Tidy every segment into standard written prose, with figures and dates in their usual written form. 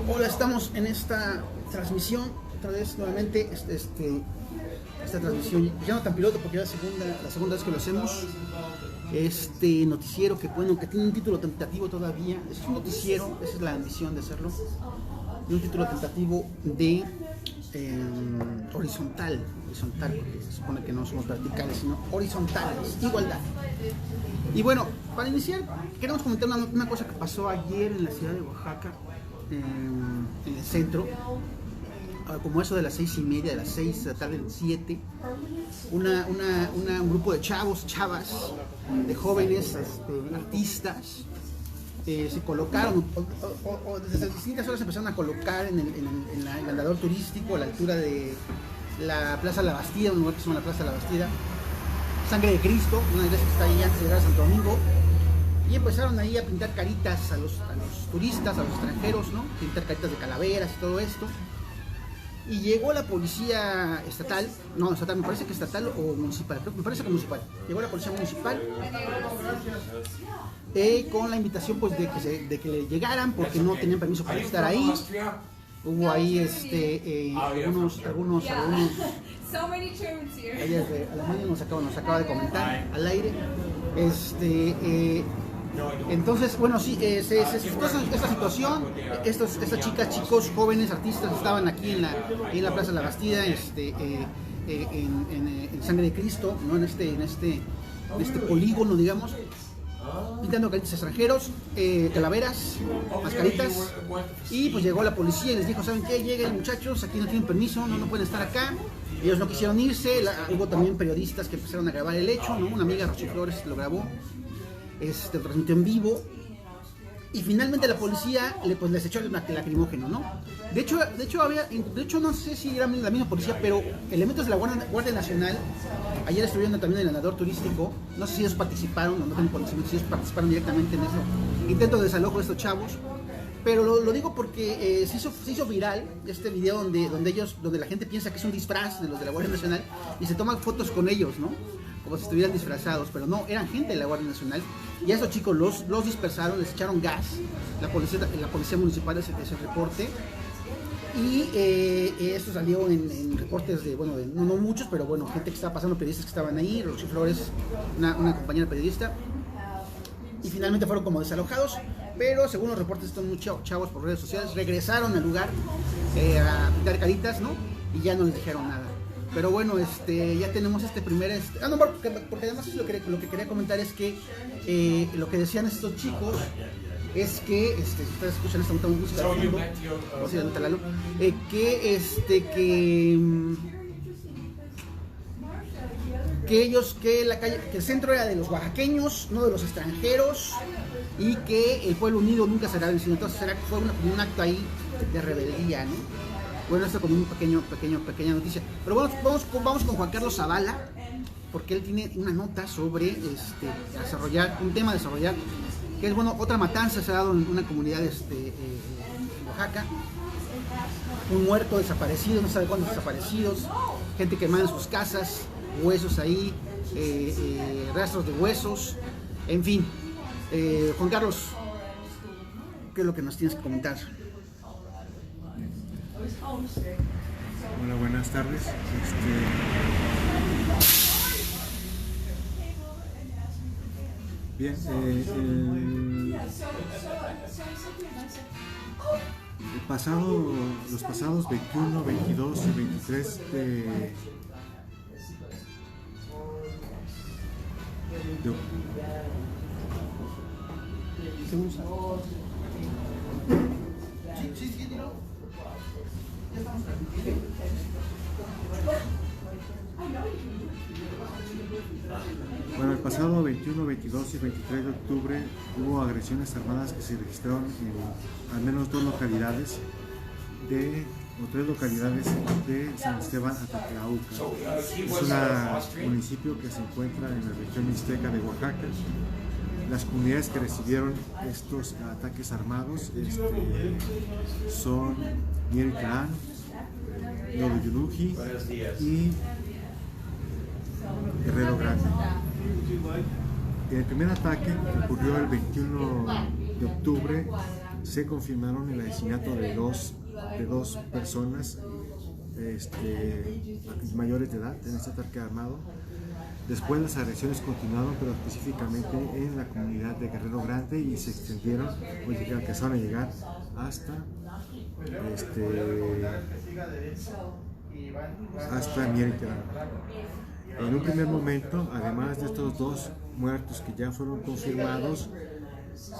Hola, estamos en esta transmisión, otra vez nuevamente, esta transmisión, ya no tan piloto porque es la segunda vez que lo hacemos. Este noticiero que bueno, que tiene un título tentativo todavía, es un noticiero, esa es la ambición de hacerlo, un título tentativo de horizontal, porque se supone que no somos verticales, sino horizontales, igualdad. Y bueno, para iniciar, queremos comentar una cosa que pasó ayer en la ciudad de Oaxaca, en el centro, como eso de las 6:30, de las 6 de la tarde, 7, un grupo de chavas, de jóvenes artistas, se colocaron, o desde distintas horas empezaron a colocar en el andador turístico a la altura de la Plaza La Bastida, un lugar que se llama la Plaza La Bastida, Sangre de Cristo, una iglesia que está ahí antes de llegar a Santo Domingo, y empezaron ahí a pintar caritas a los turistas, a los extranjeros, ¿no? Pintar caritas de calaveras y todo esto. Y llegó la policía estatal, me parece que estatal o municipal, me parece que municipal. Llegó la policía municipal con la invitación pues de que le llegaran porque no tenían permiso para estar ahí. Hubo ahí algunos ayer de Alemania nos acaba de comentar al aire. Entonces, bueno, sí, se suscitó esta situación. Estas chicas, chicos, jóvenes, artistas estaban aquí en la Plaza de la Bastida, en Sangre de Cristo, ¿no? en este polígono, digamos, pintando caritas extranjeros, calaveras, mascaritas. Y pues llegó la policía y les dijo: ¿saben qué? Lleguen, muchachos, aquí no tienen permiso, no pueden estar acá. Ellos no quisieron irse. Hubo también periodisas que empezaron a grabar el hecho, ¿no? Una amiga, Rocío Flores, lo grabó. Lo transmitió en vivo y finalmente la policía les echó el lacrimógeno, ¿no? De hecho no sé si era la misma policía, pero elementos de la Guardia Nacional ayer estuvieron también en el andador turístico. No sé si ellos participaron o no tengo conocimiento si ellos participaron directamente en eso, intento de desalojo de estos chavos, pero lo digo porque se hizo viral este video donde la gente piensa que es un disfraz de los de la Guardia Nacional y se toman fotos con ellos, ¿no? Como si estuvieran disfrazados, pero no, eran gente de la Guardia Nacional. Y a esos chicos los dispersaron, les echaron gas. La policía municipal ese reporte. Y esto salió en reportes de, bueno, no muchos, pero bueno, gente que estaba pasando, periodistas que estaban ahí, Rocío Flores, una compañera periodista. Y finalmente fueron como desalojados, pero según los reportes, estos muchos chavos por redes sociales regresaron al lugar a pintar caritas, ¿no? Y ya no les dijeron nada. Pero bueno, ya tenemos este primer... porque además lo que quería comentar es que lo que decían estos chicos es que, si ustedes escuchan esta música de fondo, que el centro era de los oaxaqueños, no de los extranjeros, y que el pueblo unido nunca será vencido. Entonces fue un acto ahí de rebeldía, ¿no? Bueno, esto como un pequeña noticia. Pero bueno, vamos con Juan Carlos Zavala, porque él tiene una nota sobre un tema a desarrollar, que es, bueno, otra matanza se ha dado en una comunidad en Oaxaca. Un muerto desaparecido, no sabe cuántos desaparecidos, gente quemada en sus casas, huesos ahí, rastros de huesos, en fin. Juan Carlos, ¿qué es lo que nos tienes que comentar? Hola, buenas tardes. Bien, los pasados 21, 22 y 23 Bueno, el pasado 21, 22 y 23 de octubre hubo agresiones armadas que se registraron en al menos tres localidades de San Esteban Atatlauca. Es un municipio que se encuentra en la región mixteca de Oaxaca. Las comunidades que recibieron estos ataques armados son Miericán, Noduyunuji y Guerrero Grande. El primer ataque ocurrió el 21 de octubre se confirmaron el asesinato de dos personas mayores de edad en este ataque armado. Después las agresiones continuaron, pero específicamente en la comunidad de Guerrero Grande, y se extendieron, alcanzaron a llegar hasta Miera y Terán. En un primer momento, además de estos dos muertos que ya fueron confirmados,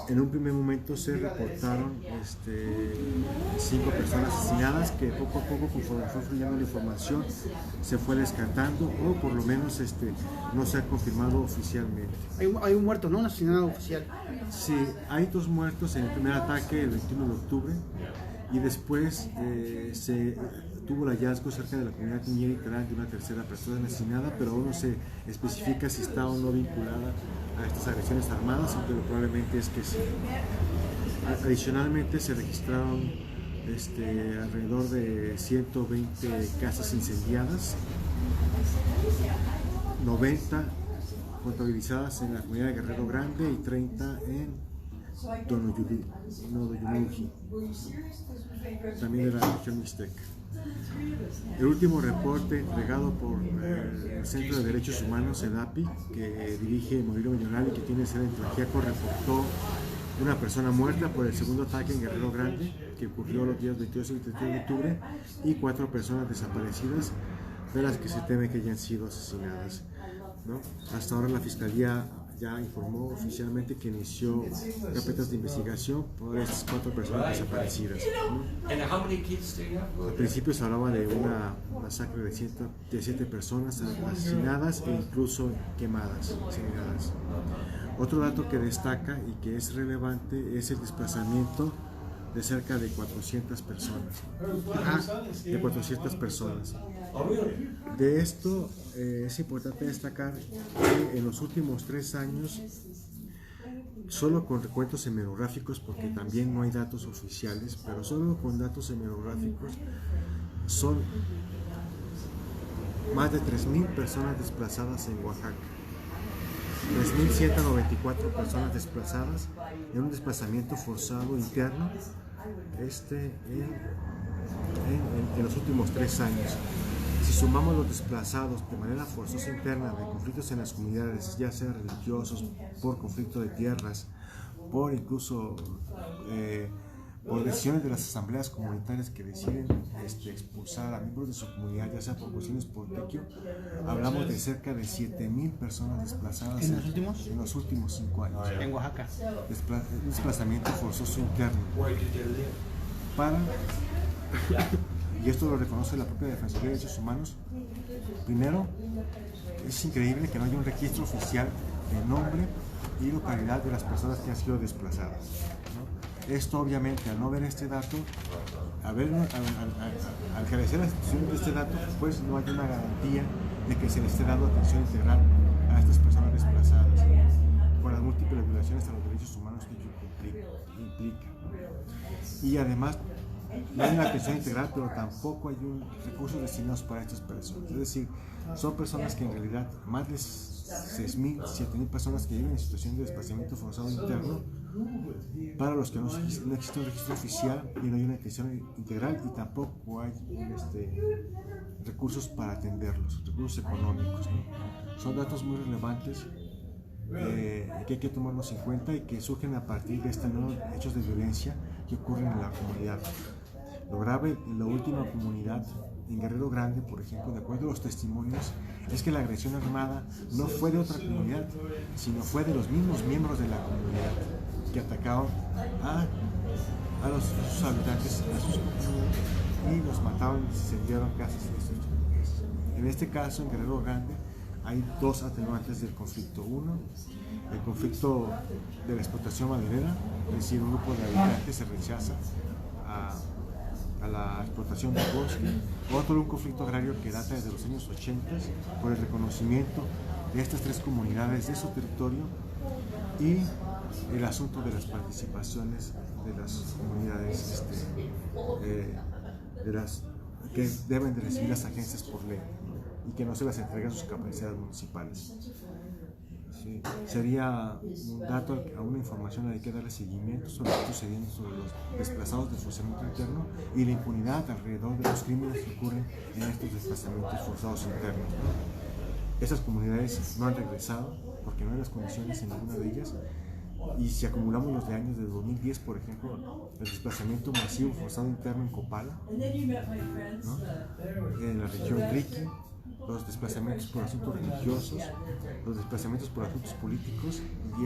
en un primer momento se reportaron 5 personas asesinadas, que poco a poco, conforme fue fluyendo la información, se fue descartando, o por lo menos no se ha confirmado oficialmente. Hay un muerto, ¿no? Un asesinado oficial. Sí, hay 2 muertos en el primer ataque el 21 de octubre, y después se tuvo el hallazgo cerca de la comunidad de Miera y Terán de una tercera persona asesinada, pero aún no se especifica si está o no vinculada a estas agresiones armadas, pero probablemente es que sí. Adicionalmente se registraron alrededor de 120 casas incendiadas, 90 contabilizadas en la comunidad de Guerrero Grande y 30 en Tonoyunuji, también de la región mixteca. El último reporte entregado por el Centro de Derechos Humanos, CEDAPI, que dirige Movimiento Millonario y que tiene sede en Tlaxiaco, reportó una persona muerta por el segundo ataque en Guerrero Grande, que ocurrió los días 22 y 23 de octubre, y 4 personas desaparecidas, de las que se teme que hayan sido asesinadas, ¿no? Hasta ahora la Fiscalía ya informó oficialmente que inició carpetas de investigación por estas 4 personas desaparecidas, ¿no? Al principio se hablaba de una masacre de 7 personas asesinadas e incluso quemadas, incineradas. Otro dato que destaca y que es relevante es el desplazamiento de cerca de 400 personas. De 400 personas. De esto es importante destacar que en los últimos 3 años, solo con recuentos hemerográficos, porque también no hay datos oficiales, pero solo con datos hemerográficos, son más de 3.000 personas desplazadas en Oaxaca. 3.194 personas desplazadas en un desplazamiento forzado interno en los últimos 3 años. Si sumamos los desplazados de manera forzosa interna de conflictos en las comunidades, ya sean religiosos, por conflicto de tierras, por incluso por decisiones de las asambleas comunitarias que deciden expulsar a miembros de su comunidad, ya sea por cuestiones políticas, hablamos de cerca de 7.000 personas desplazadas en los últimos 5 años. En Oaxaca. Un desplazamiento forzoso interno. Y esto lo reconoce la propia Defensoría de Derechos Humanos. Primero, es increíble que no haya un registro oficial de nombre y localidad de las personas que han sido desplazadas, ¿no? Esto obviamente, al no ver este dato, al carecer la institución de este dato, pues no hay una garantía de que se le esté dando atención integral a estas personas desplazadas, por las múltiples violaciones a los derechos humanos que ello implica. Y además, no hay una atención integral, pero tampoco hay recursos destinados para estas personas. Es decir, son personas que en realidad, más de 6.000, 7.000 personas que viven en situación de desplazamiento forzado interno, para los que no existe un registro oficial y no hay una atención integral, y tampoco hay recursos para atenderlos, recursos económicos, ¿no? Son datos muy relevantes que hay que tomarlos en cuenta y que surgen a partir de estos nuevos hechos de violencia que ocurren en la comunidad. Lo grave en la última comunidad, en Guerrero Grande, por ejemplo, de acuerdo a los testimonios, es que la agresión armada no fue de otra comunidad, sino fue de los mismos miembros de la comunidad que atacaron a sus habitantes y los mataron y incendiaron casas. En este caso, en Guerrero Grande, hay 2 atenuantes del conflicto. Uno, el conflicto de la explotación maderera, es decir, un grupo de habitantes se rechaza a la explotación del bosque. Otro, un conflicto agrario que data desde los años 80 por el reconocimiento de estas 3 comunidades de su territorio y el asunto de las participaciones de las comunidades que deben de recibir las agencias por ley y que no se las entregan sus capacidades municipales. Sí, sería un dato, a una información hay que darle seguimiento sobre lo que está sucediendo sobre los desplazados de desplazamiento interno y la impunidad alrededor de los crímenes que ocurren en estos desplazamientos forzados internos. Esas comunidades no han regresado porque no hay las condiciones en ninguna de ellas. Y si acumulamos los de años de 2010, por ejemplo, el desplazamiento masivo forzado interno en Copala, ¿no? En la región Triqui, los desplazamientos por asuntos religiosos, los desplazamientos por asuntos políticos, y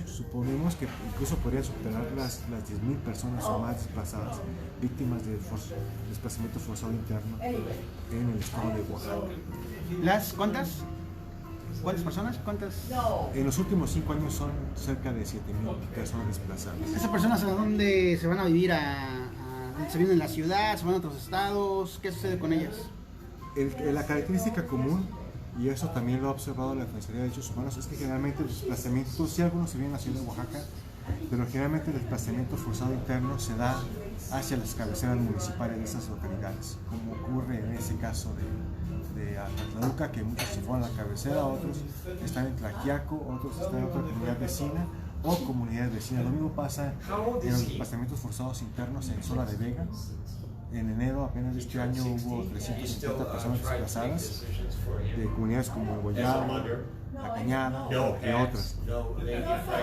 suponemos que incluso podrían superar las 10.000 personas o más desplazadas, víctimas de desplazamiento forzado interno en el estado de Oaxaca. ¿Las cuántas? ¿Cuántas personas? ¿Cuántas? En los últimos 5 años son cerca de 7.000 personas desplazadas. ¿Esas personas a dónde se van a vivir? ¿Se vienen en la ciudad? ¿Se van a otros estados? ¿Qué sucede con ellas? La característica común, y eso también lo ha observado la Defensoría de Derechos Humanos, es que generalmente el desplazamiento, sí algunos se vienen en la ciudad de Oaxaca, pero generalmente el desplazamiento forzado interno se da hacia las cabeceras municipales de esas localidades, como ocurre en ese caso de Atlahuca, que muchos se fueron a la cabecera, otros están en Tlaquiaco, otros están en otra comunidad vecina o comunidades vecinas. Lo mismo pasa en los desplazamientos forzados internos en Sola de Vega. En enero apenas de este año hubo 350 personas desplazadas de comunidades como el Guayabo, La Cañada, entre otras.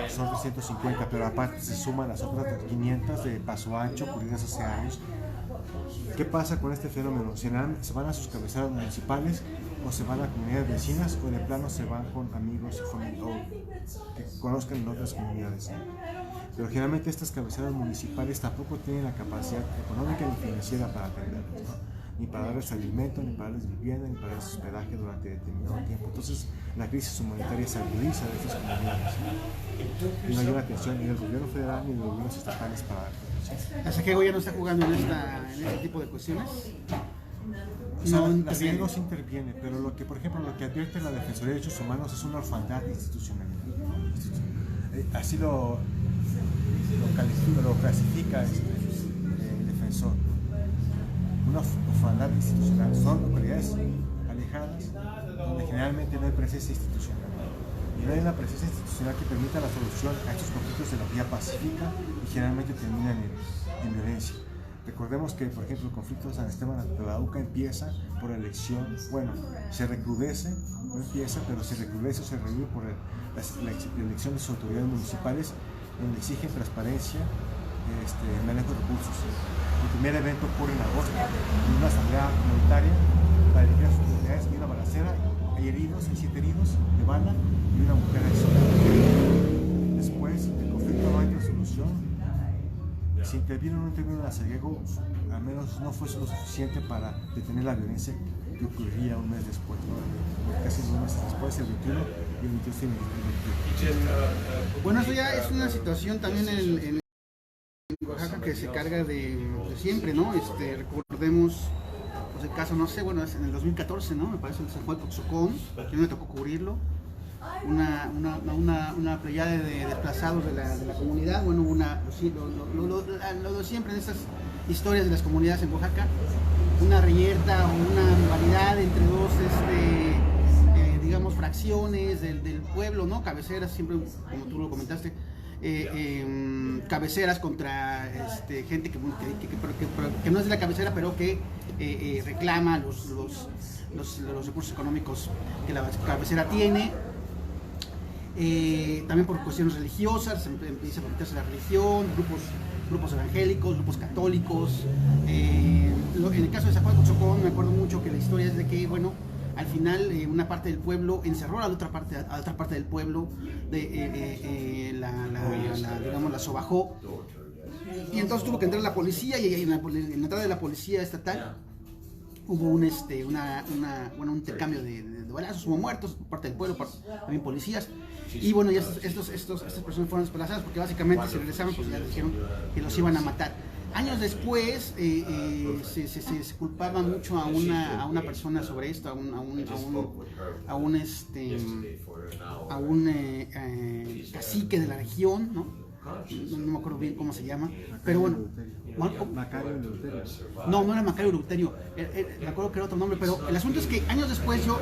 Son 350, pero aparte se suman las otras 500 de Paso Ancho ocurridas hace años. ¿Qué pasa con este fenómeno? Se van a sus cabeceras municipales o se van a comunidades vecinas o de plano se van con amigos y familia o que conozcan en otras comunidades. Pero generalmente estas cabeceras municipales tampoco tienen la capacidad económica ni financiera para atenderlos, ¿no? Ni para darles alimento, ni para darles vivienda, ni para darles hospedaje durante determinado tiempo. Entonces la crisis humanitaria se agudiza de estas comunidades, ¿no? Y no hay una atención ni del gobierno federal ni de los gobiernos estatales para dar atención. ¿Hasta qué gobierno está jugando en este tipo de cuestiones? O sea, la CEDEGO sí interviene, pero lo que, por ejemplo, lo que advierte la Defensoría de Derechos Humanos es una orfandad institucional. Así lo clasifica el defensor. Una orfandad institucional. Son localidades alejadas donde generalmente no hay presencia institucional. Y no hay una presencia institucional que permita la solución a estos conflictos de la vía pacífica y generalmente terminan en violencia. Recordemos que, por ejemplo, el conflicto de San Esteban de Atlahuca empieza por elección, bueno, se recrudece, no empieza, pero se recrudece o se revive por la elección de sus autoridades municipales, donde exigen transparencia, manejo de recursos. El primer evento ocurre en agosto, en una asamblea comunitaria para elegir a sus autoridades, y una balacera, hay 7 heridos de bala y una mujer aislada. Después, el conflicto no hay resolución. Si intervino o no intervino la CEDEGO, al menos no fue lo suficiente para detener la violencia que ocurría un mes después, ¿no? Casi 2 meses después, el 21 y el 22 y el 23. Bueno, eso ya es una situación también en Oaxaca que se carga de siempre, ¿no? Recordemos pues el caso, no sé, bueno, es en el 2014, ¿no? Me parece el San Juan Coxocón, que no me tocó cubrirlo. Una pleyada de desplazados de la comunidad, bueno, lo de siempre en estas historias de las comunidades en Oaxaca, una reyerta o una rivalidad entre dos, digamos, fracciones del pueblo, ¿no? Cabeceras, siempre, como tú lo comentaste, cabeceras contra gente que no es de la cabecera, pero que reclama los recursos económicos que la cabecera tiene. También por cuestiones religiosas, empieza a meterse la religión, grupos evangélicos, grupos católicos. En el caso de San Juan Coxocón, me acuerdo mucho que la historia es de que, bueno, al final una parte del pueblo encerró a la otra parte del pueblo, digamos, la sobajó, y entonces tuvo que entrar la policía, y en la entrada de la policía estatal hubo un intercambio de balazos, hubo muertos por parte del pueblo, también policías. Y bueno, ya estas personas fueron desplazadas porque básicamente se regresaban, pues ya dijeron que los iban a matar. Años después se culpaba mucho a una persona sobre esto, a un cacique de la región, ¿no? No me acuerdo bien cómo se llama, pero bueno. Macario Eleuterio. No era Macario Eleuterio, me acuerdo que era otro nombre, pero el asunto es que años después yo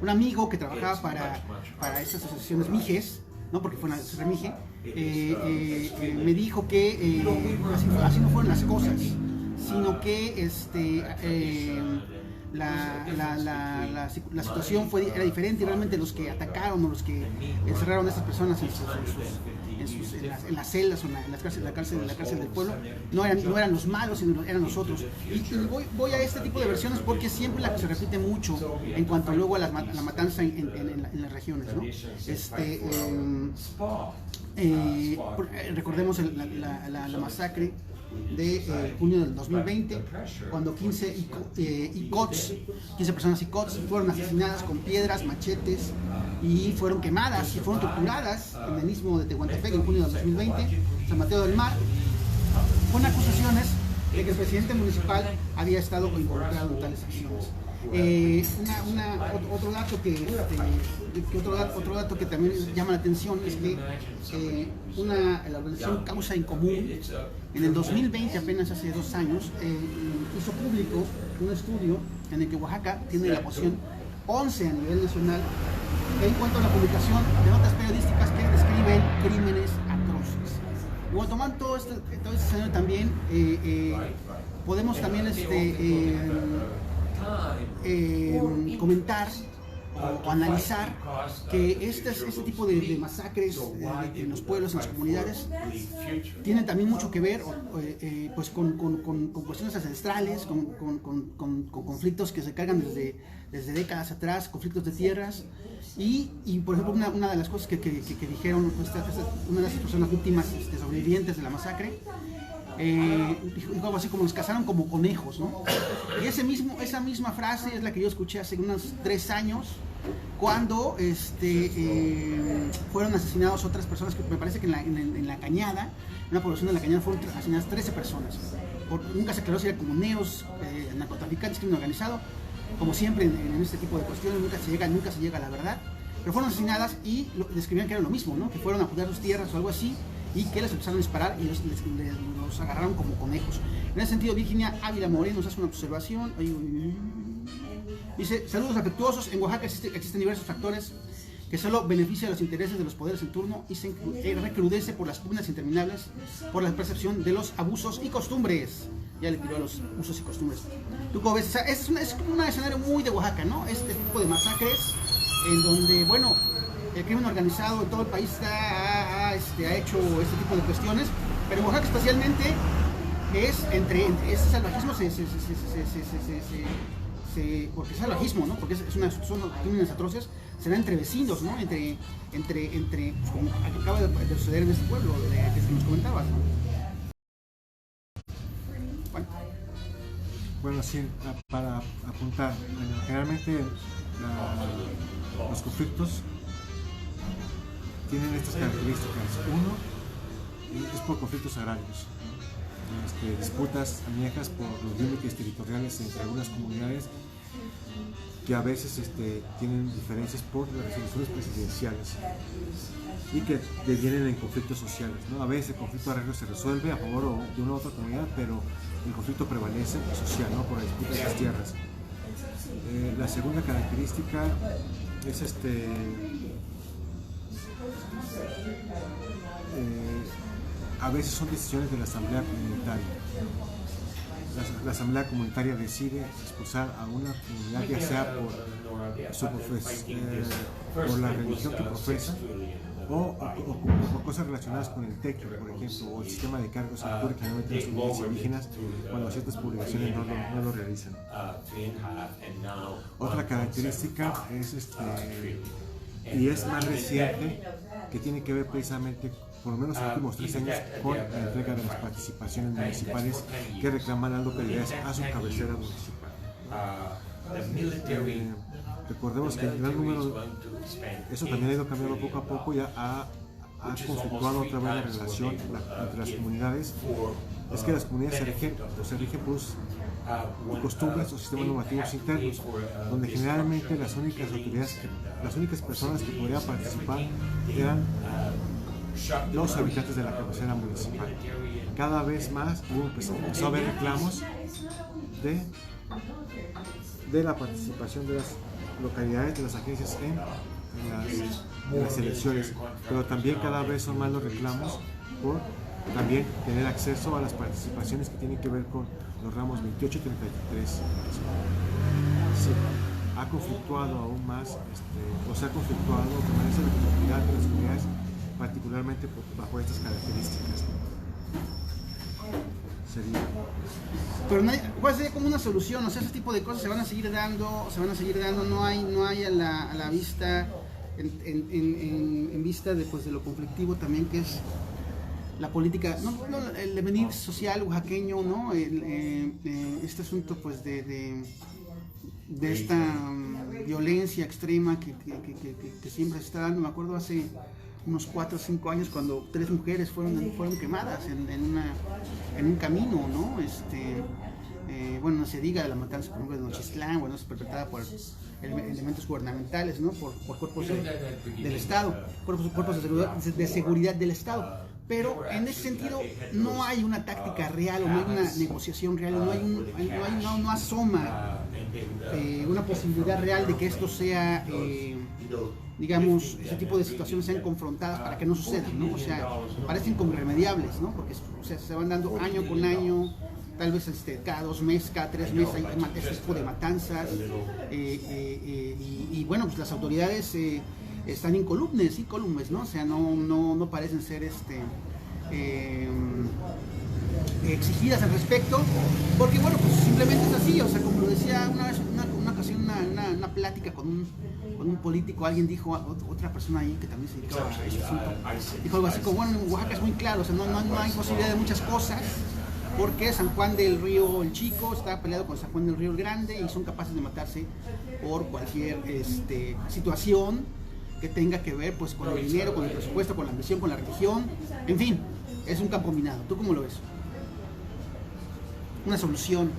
un amigo que trabajaba para estas asociaciones Mijes, ¿no? Porque fue una asociación Mije, me dijo que así no fueron las cosas, sino que la situación era diferente, y realmente los que atacaron o los que encerraron a estas personas en las celdas o en la cárcel del pueblo no eran los malos, sino eran nosotros. Y voy a este tipo de versiones porque siempre se repite mucho en cuanto luego a la matanza en las regiones, ¿no? Recordemos la masacre de junio del 2020, cuando 15 personas ICOTS fueron asesinadas con piedras, machetes, y fueron quemadas y fueron torturadas en el istmo de Tehuantepec en junio del 2020, San Mateo del Mar, con acusaciones de que el presidente municipal había estado involucrado en tales acciones. Otro dato que también llama la atención es que la organización Causa en Común en el 2020, apenas hace 2 años, hizo público un estudio en el que Oaxaca tiene la posición 11 a nivel nacional en cuanto a la publicación de notas periodísticas que describen crímenes atroces. Y bueno, tomando todo este escenario también, podemos también comentar o analizar que este tipo de masacres en los pueblos, en las comunidades, tienen también mucho que ver pues con cuestiones ancestrales, con conflictos que se cargan desde décadas atrás, conflictos de tierras, y por ejemplo una de las cosas que dijeron una de las personas víctimas sobrevivientes de la masacre, dijo algo así como: nos cazaron como conejos, ¿no? Y esa misma frase es la que yo escuché hace unos 3 años, cuando fueron asesinadas otras personas, que me parece que en la Cañada, en una población de la Cañada, fueron asesinadas 13 personas. Nunca se aclaró si eran como neos, narcotraficantes, crimen organizado. Como siempre en este tipo de cuestiones nunca se llega a la verdad, pero fueron asesinadas y describían que era lo mismo, ¿no? Que fueron a cuidar sus tierras o algo así, y que les empezaron a disparar y los agarraron como conejos. En ese sentido, Virginia Ávila Moreno nos hace una observación. Dice: saludos afectuosos. En Oaxaca existen diversos factores que solo benefician los intereses de los poderes en turno y se recrudece por las pugnas interminables por la percepción de los abusos y costumbres. Ya le tiró a los usos y costumbres. ¿Tú cómo ves? O sea, es un escenario muy de Oaxaca, ¿no? Este tipo de masacres en donde, bueno, el crimen organizado en todo el país ha hecho este tipo de cuestiones, pero en Oaxaca especialmente ese salvajismo porque es salvajismo, ¿no? Porque son crímenes atroces, se dan entre vecinos, ¿no? Entre como acaba de suceder en este pueblo que nos comentabas, ¿no? Bueno, sí, para apuntar, generalmente los conflictos tienen estas características. Uno es por conflictos agrarios, ¿no? Disputas añejas por los límites territoriales entre algunas comunidades, que a veces tienen diferencias por las resoluciones presidenciales y que devienen en conflictos sociales, ¿no? A veces el conflicto agrario se resuelve a favor de una u otra comunidad, pero el conflicto prevalece social, ¿no? Por la disputa de las tierras. La segunda característica es a veces son decisiones de la asamblea comunitaria. La asamblea comunitaria decide expulsar a una comunidad, ya sea por la religión que profesa o por cosas relacionadas con el tequio, por ejemplo, o el sistema de cargos que ocurre generalmente en las comunidades indígenas cuando ciertas publicaciones no lo realizan. Otra característica es y es más reciente, que tiene que ver precisamente, por lo menos en los últimos 3 años, con la entrega de las participaciones municipales que reclaman las localidades a su cabecera municipal. Recordemos que el gran número, eso también ha ido cambiando poco a poco, ya ha conflictuado otra vez la relación entre las comunidades. Es que las comunidades se rigen por costumbres o sistemas normativos internos, donde generalmente las únicas personas que podrían participar eran los habitantes de la cabecera municipal. Cada vez más empezó a haber reclamos de la participación de localidades de las agencias en las elecciones, pero también cada vez son más los reclamos por también tener acceso a las participaciones que tienen que ver con los ramos 28 y 33. Sí, ha conflictuado aún más, o se ha conflictuado con esa legitimidad de las comunidades, particularmente bajo estas características. Sería. Pero ¿cuál sería como una solución? O sea, ese tipo de cosas se van a seguir dando, no hay a la vista, en vista de, pues, de lo conflictivo también que es la política, el devenir social oaxaqueño, ¿no? Este asunto, pues, de esta violencia extrema que siempre se está dando. Me acuerdo hace unos 4 o 5 años cuando 3 mujeres fueron quemadas en un camino, ¿no? Bueno, no se diga de la matanza, por ejemplo, de Nochistlán, bueno, es perpetrada por elementos gubernamentales, ¿no? Por cuerpos del Estado, cuerpos de seguridad del Estado. Pero en ese sentido no hay una táctica real, o no hay una negociación real, no asoma una posibilidad real de que esto sea, digamos, ese tipo de situaciones sean confrontadas para que no sucedan, ¿no? O sea, parecen como irremediables, ¿no? Porque, o sea, se van dando año con año, tal vez cada 2 meses, cada 3 meses hay ese tipo de matanzas, y bueno, pues las autoridades están incólumes, ¿no? O sea, no parecen ser exigidas al respecto, porque bueno, pues simplemente es así. O sea, como lo decía una vez, una ocasión, una plática con un político, alguien dijo, otra persona ahí que también se dedicaba a ese asunto, dijo algo así como, bueno, en Oaxaca es muy claro, o sea, no hay posibilidad de muchas cosas, porque San Juan del Río el Chico está peleado con San Juan del Río el Grande y son capaces de matarse por cualquier situación que tenga que ver, pues, con el dinero, con el presupuesto, con la ambición, con la religión, en fin, es un campo minado. ¿Tú cómo lo ves? Una solución,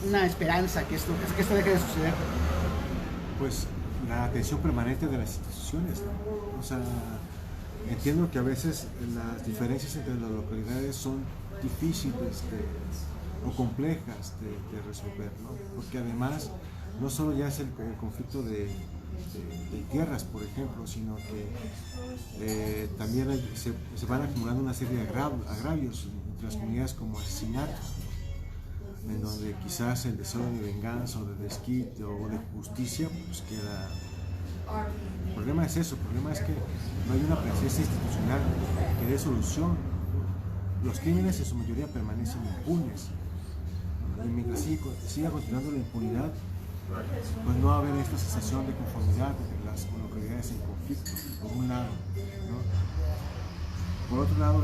una esperanza que esto deje de suceder. Pues la atención permanente de las instituciones, ¿no? O sea, entiendo que a veces las diferencias entre las localidades son difíciles o complejas de resolver, ¿no? Porque además no solo ya es el conflicto de tierras, por ejemplo, sino que también se van acumulando una serie de agravios entre las comunidades, como asesinatos, en donde quizás el deseo de venganza o de desquite o de justicia pues queda. El problema es eso, el problema es que no hay una presencia institucional que dé solución. Los crímenes en su mayoría permanecen impunes, y mientras siga continuando la impunidad, pues no va a haber esta sensación de conformidad entre las localidades en conflicto, por un lado, ¿no? Por otro lado,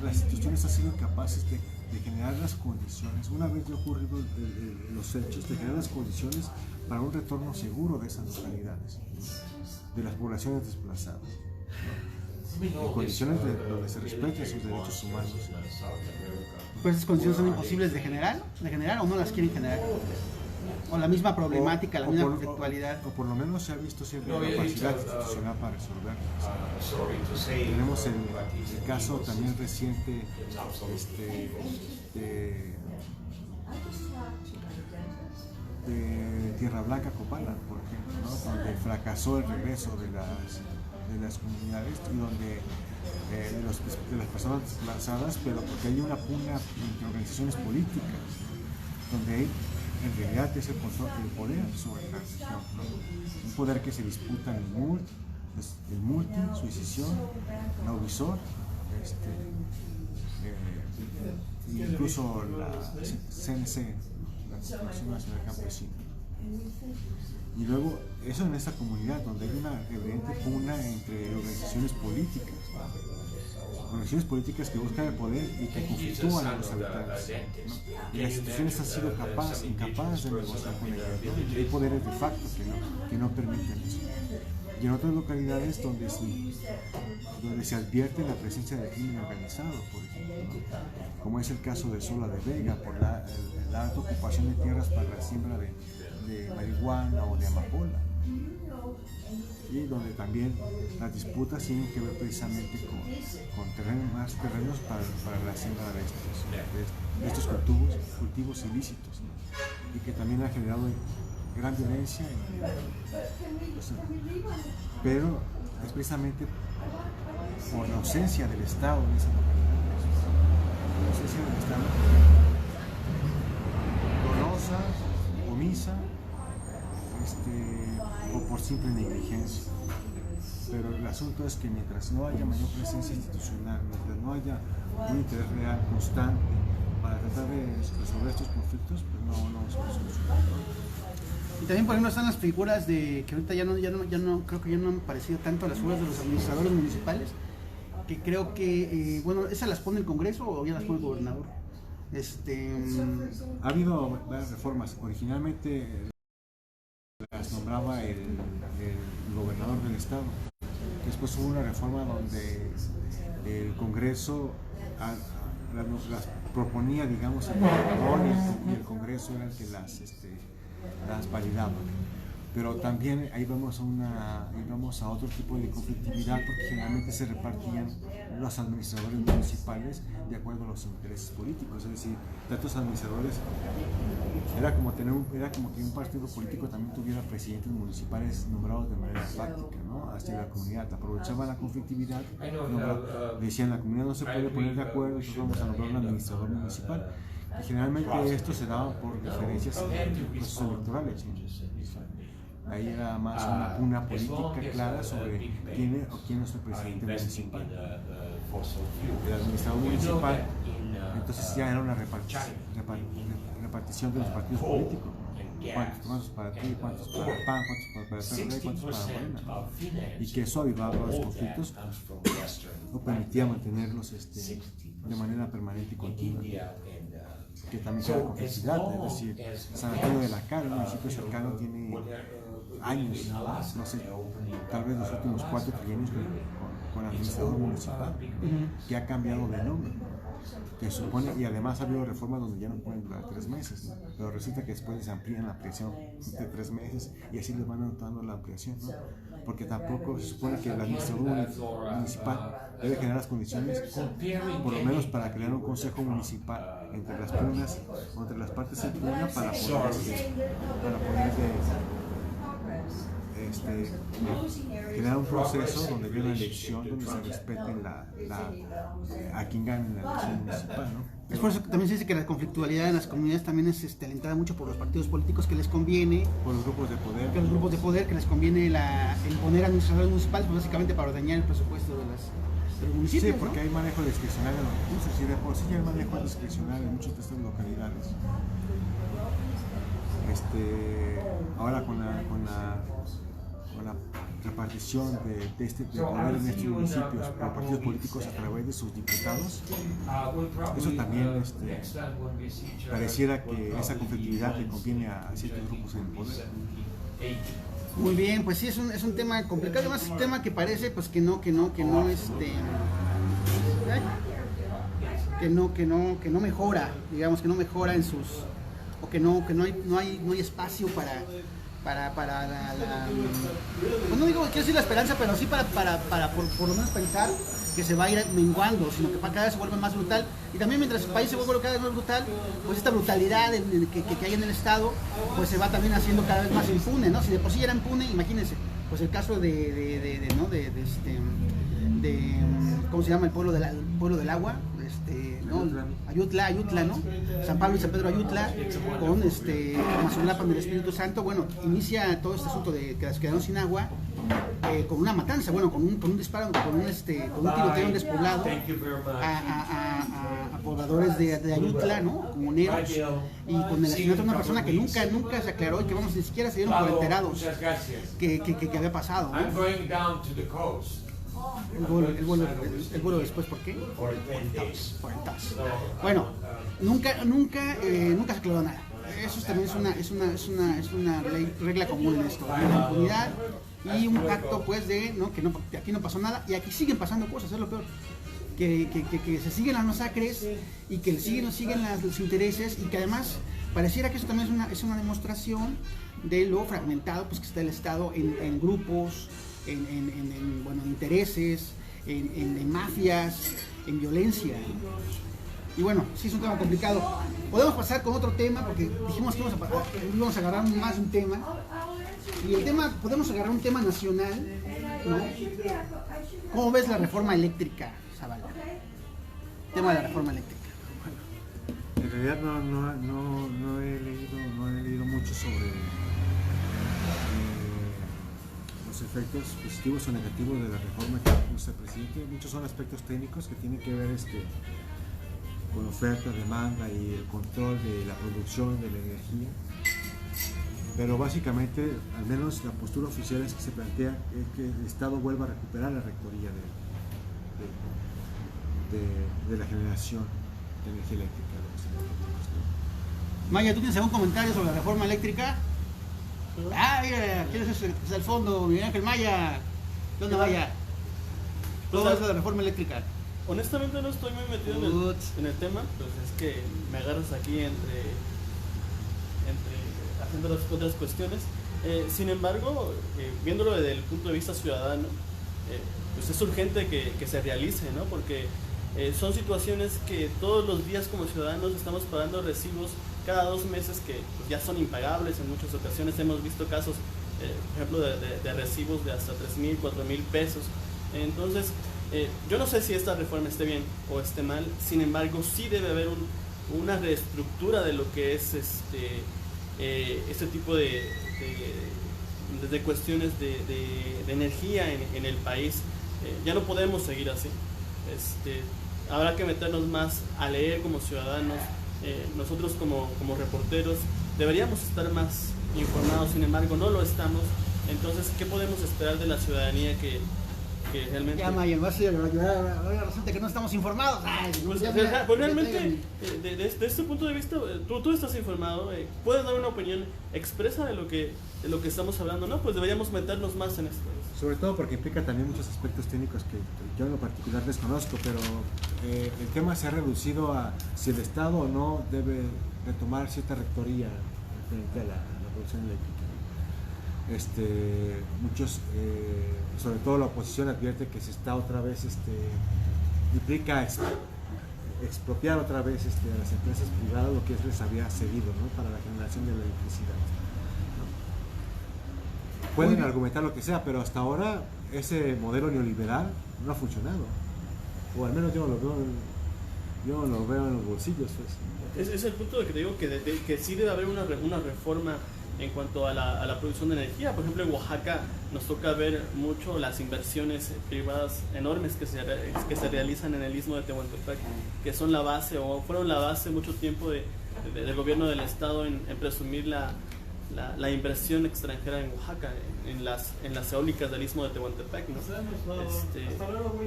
las instituciones han sido capaces de generar las condiciones, una vez ya ocurrido los hechos, de generar las condiciones para un retorno seguro de esas localidades, de las poblaciones desplazadas, ¿no? En condiciones donde se respeten sus derechos humanos. Pues esas condiciones son imposibles de generar o no las quieren generar. O la misma problemática, la misma conflictualidad. O por lo menos se ha visto siempre la capacidad institucional para resolverlas. Tenemos el caso también reciente de Tierra Blanca, Copala, por ejemplo, ¿no? Donde fracasó el regreso de las comunidades y donde de las personas desplazadas, pero porque hay una pugna entre organizaciones políticas, donde hay en realidad es el poder sobre la región, ¿no? Un poder que se disputa en el multi, su decisión, la Ubisoft, incluso la CNC, la Corporación Nacional Campesina. Y luego, eso en esa comunidad donde hay una evidente pugna entre organizaciones políticas, que buscan el poder y que conflictúan a los habitantes, ¿no? Y las instituciones han sido incapaces de negociar con ellos, ¿no? Hay poderes de facto que no permiten eso. Y en otras localidades donde se advierte la presencia del crimen organizado, por ejemplo, ¿no? Como es el caso de Sola de Vega, por la alta ocupación de tierras para la siembra de marihuana o de amapola, y donde también las disputas tienen que ver precisamente con más terrenos para la siembra de estos cultivos ilícitos, ¿no? y que también ha generado gran violencia, pero es precisamente por la ausencia del Estado en esa localidad, la ausencia del Estado dolosa, omisa, o por simple negligencia. Pero el asunto es que mientras no haya mayor presencia institucional, mientras no haya un interés real constante para tratar de resolver estos conflictos, pues no se puede solucionar. Y también, por ejemplo, están las figuras de que ahorita ya no creo que ya no han parecido tanto las figuras de los administradores municipales, que creo que, bueno, ¿esas las pone el Congreso o ya las pone el gobernador? Ha habido varias reformas. Originalmente las nombraba el gobernador del estado. Después hubo una reforma donde el Congreso las proponía, digamos, el gobernador, y el Congreso era el que las validaba. Pero también ahí vamos a otro tipo de conflictividad, porque generalmente se repartían los administradores municipales de acuerdo a los intereses políticos. Es decir, tantos administradores era como que un partido político también tuviera presidentes municipales nombrados de manera práctica, ¿no? Hacia la comunidad. Aprovechaban la conflictividad, decían la comunidad no se puede poner de acuerdo, entonces vamos a nombrar un administrador municipal. Y generalmente esto se daba por diferencias en procesos electorales, ¿no? Ahí era más una pugna política clara sobre quién es el presidente municipal. El administrador municipal, entonces ya era una repartición de los partidos políticos. ¿Cuántos para ti, cuántos para el PAN, cuántos para el PRD, cuántos para Morena? Y que eso avivaba los conflictos o permitía mantenerlos de manera permanente y continua. Que también sea complejidad, es decir, San Antonio de la Cara, el municipio cercano, tiene años, no sé, tal vez los últimos 4 trienios con administrador municipal, que ha cambiado de nombre, que supone, y además ha habido reformas donde ya no pueden durar 3 meses, ¿no? Pero resulta que después les amplían la ampliación de 3 meses y así les van anotando la ampliación, ¿no? Porque tampoco se supone que el administrador municipal debe generar las condiciones, por lo menos para crear un consejo municipal entre las pugnas o entre las partes en pugna para poder crear un proceso donde haya una elección donde se respeten a quien gane en la elección municipal, ¿no? Es por eso que también se dice que la conflictualidad en las comunidades también es alentada mucho por los partidos políticos, que les conviene, por los grupos de poder, que les conviene el poner administradores municipales, pues básicamente para ordeñar el presupuesto de los municipios. Sí, porque ¿no? hay manejo discrecional en los recursos, y de por sí ya hay manejo discrecional en muchas de estas localidades. Ahora con la repartición de poder en estos municipios por partidos políticos a través de sus diputados, eso también pareciera que esa conflictividad le conviene a ciertos grupos en el poder. Muy bien, pues sí, es un tema complicado, además es un tema que parece pues que no mejora, digamos que no mejora en sus, o que no hay espacio para pues no digo que quiero decir la esperanza, pero sí para por lo menos pensar que se va a ir menguando, sino que cada vez se vuelve más brutal. Y también mientras el país se vuelve cada vez más brutal, pues esta brutalidad que hay en el Estado, pues se va también haciendo cada vez más impune, ¿no? Si de por sí era impune, imagínense, pues el caso ¿cómo se llama? El pueblo del agua, ¿no? Ayutla, ¿no? San Pablo y San Pedro Ayutla, con Mazulapan del Espíritu Santo. Bueno, inicia todo este asunto de que las quedaron sin agua, con una matanza, bueno, con un disparo, con un tiroteo despoblado a pobladores de Ayutla, ¿no? Comuneros, y con el asesinato de una persona que nunca se aclaró y que, vamos, ni siquiera se dieron por enterados que había pasado, ¿no? El vuelo después, ¿por qué? Por el TAS. Bueno, nunca se aclaró nada. Eso también es una regla común en esto. La impunidad y un pacto, pues, que aquí no pasó nada y aquí siguen pasando cosas, es lo peor. Que se siguen las masacres y que siguen los intereses, y que además pareciera que eso también es una demostración de lo fragmentado, pues, que está el Estado en grupos, en intereses, en mafias, en violencia. Y bueno, sí es un tema complicado. Podemos pasar con otro tema, porque dijimos que íbamos a agarrar más de un tema. Y el tema, podemos agarrar un tema nacional, ¿no? ¿Cómo ves la reforma eléctrica, Zavala? Tema de la reforma eléctrica. En realidad no he leído mucho sobre los efectos positivos o negativos de la reforma que propuso el presidente. Muchos son aspectos técnicos que tienen que ver con oferta, demanda y el control de la producción de la energía. Pero básicamente, al menos la postura oficial es que se plantea que el Estado vuelva a recuperar la rectoría de la generación de energía eléctrica. Maya, ¿tú tienes algún comentario sobre la reforma eléctrica? Ah, mira, ¿quién es al fondo? Miguel Ángel Maya. ¿Qué onda, Maya? ¿Cómo es la reforma eléctrica? Honestamente no estoy muy metido en el tema, pues es que me agarras aquí entre haciendo las otras cuestiones. Sin embargo, viéndolo desde el punto de vista ciudadano, pues es urgente que se realice, ¿no? Porque son situaciones que todos los días como ciudadanos estamos pagando recibos cada 2 meses que pues, ya son impagables. En muchas ocasiones hemos visto casos, por ejemplo, de recibos de hasta 3,000, 4,000 pesos. Entonces, yo no sé si esta reforma esté bien o esté mal. Sin embargo, sí debe haber una reestructura de lo que es este tipo de cuestiones de energía en el país. Ya no podemos seguir así. Habrá que meternos más a leer como ciudadanos. Nosotros como reporteros deberíamos estar más informados, sin embargo no lo estamos. Entonces, ¿qué podemos esperar de la ciudadanía que realmente... Ya, Maya, ahora resulta que no estamos informados. Ay, pues realmente, desde este punto de vista, tú estás informado, puedes dar una opinión expresa de lo que estamos hablando, ¿no? Pues deberíamos meternos más en esto. Sobre todo porque implica también muchos aspectos técnicos que yo en lo particular desconozco, pero el tema se ha reducido a si el Estado o no debe retomar cierta rectoría frente a la producción eléctrica. Muchos, sobre todo la oposición, advierte que se está otra vez, implica expropiar otra vez a las empresas privadas lo que les había cedido, ¿no? Para la generación de la electricidad, ¿no? Pueden argumentar lo que sea, pero hasta ahora ese modelo neoliberal no ha funcionado, o al menos yo no lo veo en los bolsillos, pues. Es el punto de que te digo que sí debe haber una reforma en cuanto a la producción de energía. Por ejemplo, en Oaxaca nos toca ver mucho las inversiones privadas enormes que se realizan en el istmo de Tehuantepec, que son la base, o fueron la base mucho tiempo del gobierno del estado en presumir la inversión extranjera en Oaxaca, en las eólicas del istmo de Tehuantepec, ¿no?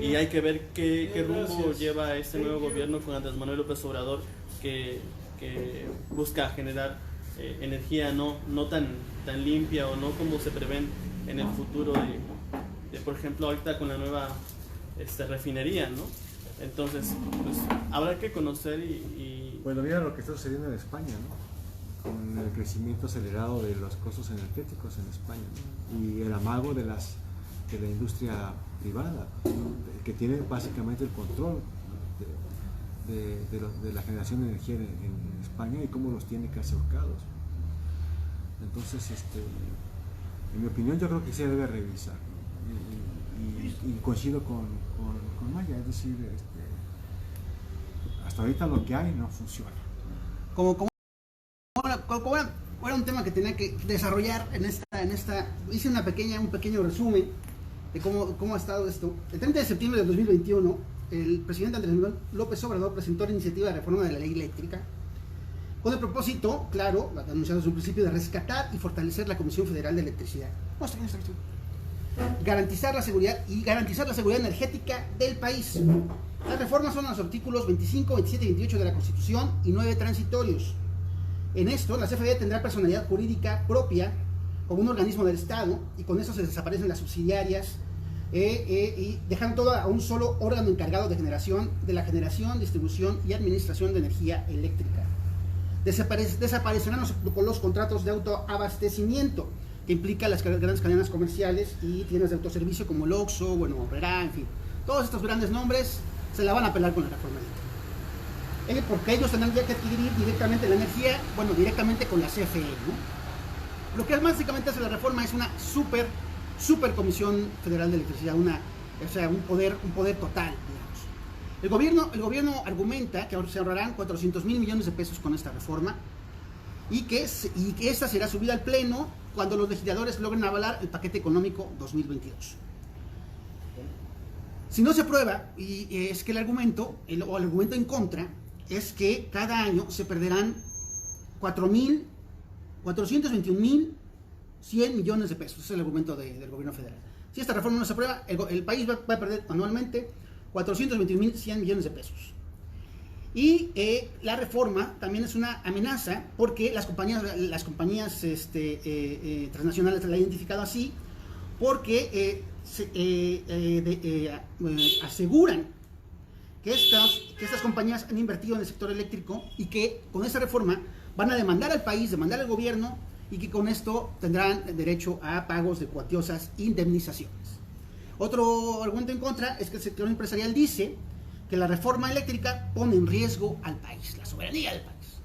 Y hay que ver qué rumbo lleva este nuevo gobierno con Andrés Manuel López Obrador, que busca generar energía no tan limpia, o no como se prevén en el futuro de por ejemplo ahorita con la nueva refinería, ¿no? Entonces, pues habrá que conocer y... Bueno, mira lo que está sucediendo en España, ¿no? Con el crecimiento acelerado de los costos energéticos en España, ¿no? Y el amago de la industria privada, ¿no? Que tiene básicamente el control de la generación de energía en España, y cómo los tiene casi ahorcados. Entonces, en mi opinión, yo creo que se debe revisar, ¿no? Y coincido con Maya, es decir, hasta ahorita lo que hay no funciona. Como era un tema que tenía que desarrollar en esta hice un pequeño resumen de cómo ha estado esto. El 30 de septiembre de 2021, el presidente Andrés Manuel López Obrador presentó la iniciativa de reforma de la ley eléctrica con el propósito, claro, anunciado desde un principio, de rescatar y fortalecer la Comisión Federal de Electricidad, garantizar la seguridad energética del país. Las reformas son los artículos 25, 27 y 28 de la Constitución y 9 transitorios. En esto, la CFE tendrá personalidad jurídica propia como un organismo del Estado, y con eso se desaparecen las subsidiarias, y dejan todo a un solo órgano encargado de la generación, distribución y administración de energía eléctrica. Desaparecerán los contratos de autoabastecimiento, que implica las grandes cadenas comerciales y tiendas de autoservicio como el Oxxo, Obrera, en fin. Todos estos grandes nombres se la van a pelar con la reforma porque ellos tendrán ya que adquirir directamente la energía, bueno, directamente con la CFE, ¿no? Lo que básicamente hace la reforma es una super Comisión Federal de Electricidad, o sea, un poder total, digamos. El gobierno argumenta que se ahorrarán 400,000 millones de pesos con esta reforma y que esta será subida al Pleno cuando los legisladores logren avalar el paquete económico 2022. Si no se aprueba, y es que el argumento en contra es que cada año se perderán 421,100 millones de pesos. Ese es el argumento del gobierno federal. Si esta reforma no se aprueba, el país va a perder anualmente 421,100 millones de pesos. Y la reforma también es una amenaza porque las compañías transnacionales la han identificado así, porque aseguran que estas compañías han invertido en el sector eléctrico y que con esta reforma van a demandar al país, demandar al gobierno, y que con esto tendrán derecho a pagos de cuantiosas indemnizaciones. Otro argumento en contra es que el sector empresarial dice que la reforma eléctrica pone en riesgo al país, la soberanía del país.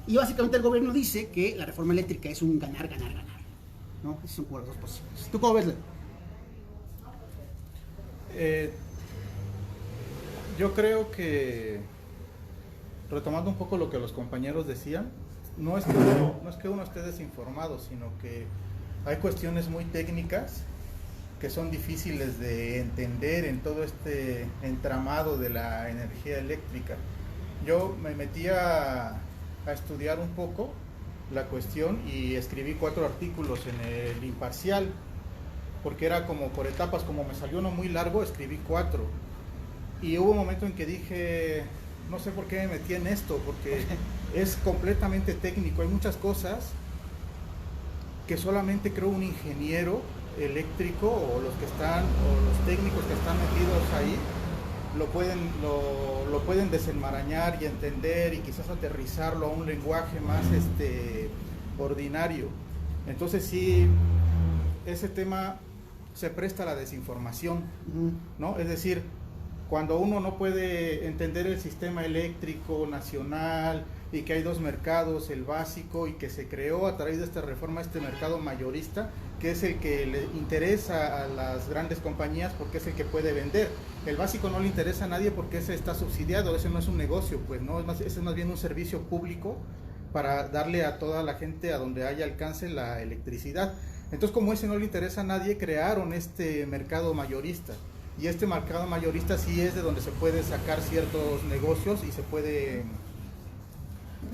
Y básicamente el gobierno dice que la reforma eléctrica es un ganar, ¿no? Esas son como las dos posiciones. ¿Tú cómo ves, Leo? Yo creo que, retomando un poco lo que los compañeros decían, no es que uno esté desinformado, sino que hay cuestiones muy técnicas que son difíciles de entender en todo este entramado de la energía eléctrica. Yo me metí a estudiar un poco la cuestión y escribí 4 artículos en el Imparcial, porque era como por etapas, como me salió uno muy largo, escribí 4. Y hubo un momento en que dije, no sé por qué me metí en esto, porque es completamente técnico. Hay muchas cosas que solamente creo un ingeniero eléctrico o los técnicos que están metidos ahí lo pueden desenmarañar y entender y quizás aterrizarlo a un lenguaje más ordinario. Entonces sí, ese tema se presta a la desinformación, ¿no? Es decir, cuando uno no puede entender el sistema eléctrico nacional y que hay 2 mercados, el básico, y que se creó a través de esta reforma este mercado mayorista, que es el que le interesa a las grandes compañías porque es el que puede vender. El básico no le interesa a nadie porque ese está subsidiado, ese no es un negocio, pues no, ese es más bien un servicio público para darle a toda la gente a donde haya alcance la electricidad. Entonces, como ese no le interesa a nadie, crearon este mercado mayorista. Y este mercado mayorista sí es de donde se puede sacar ciertos negocios y se puede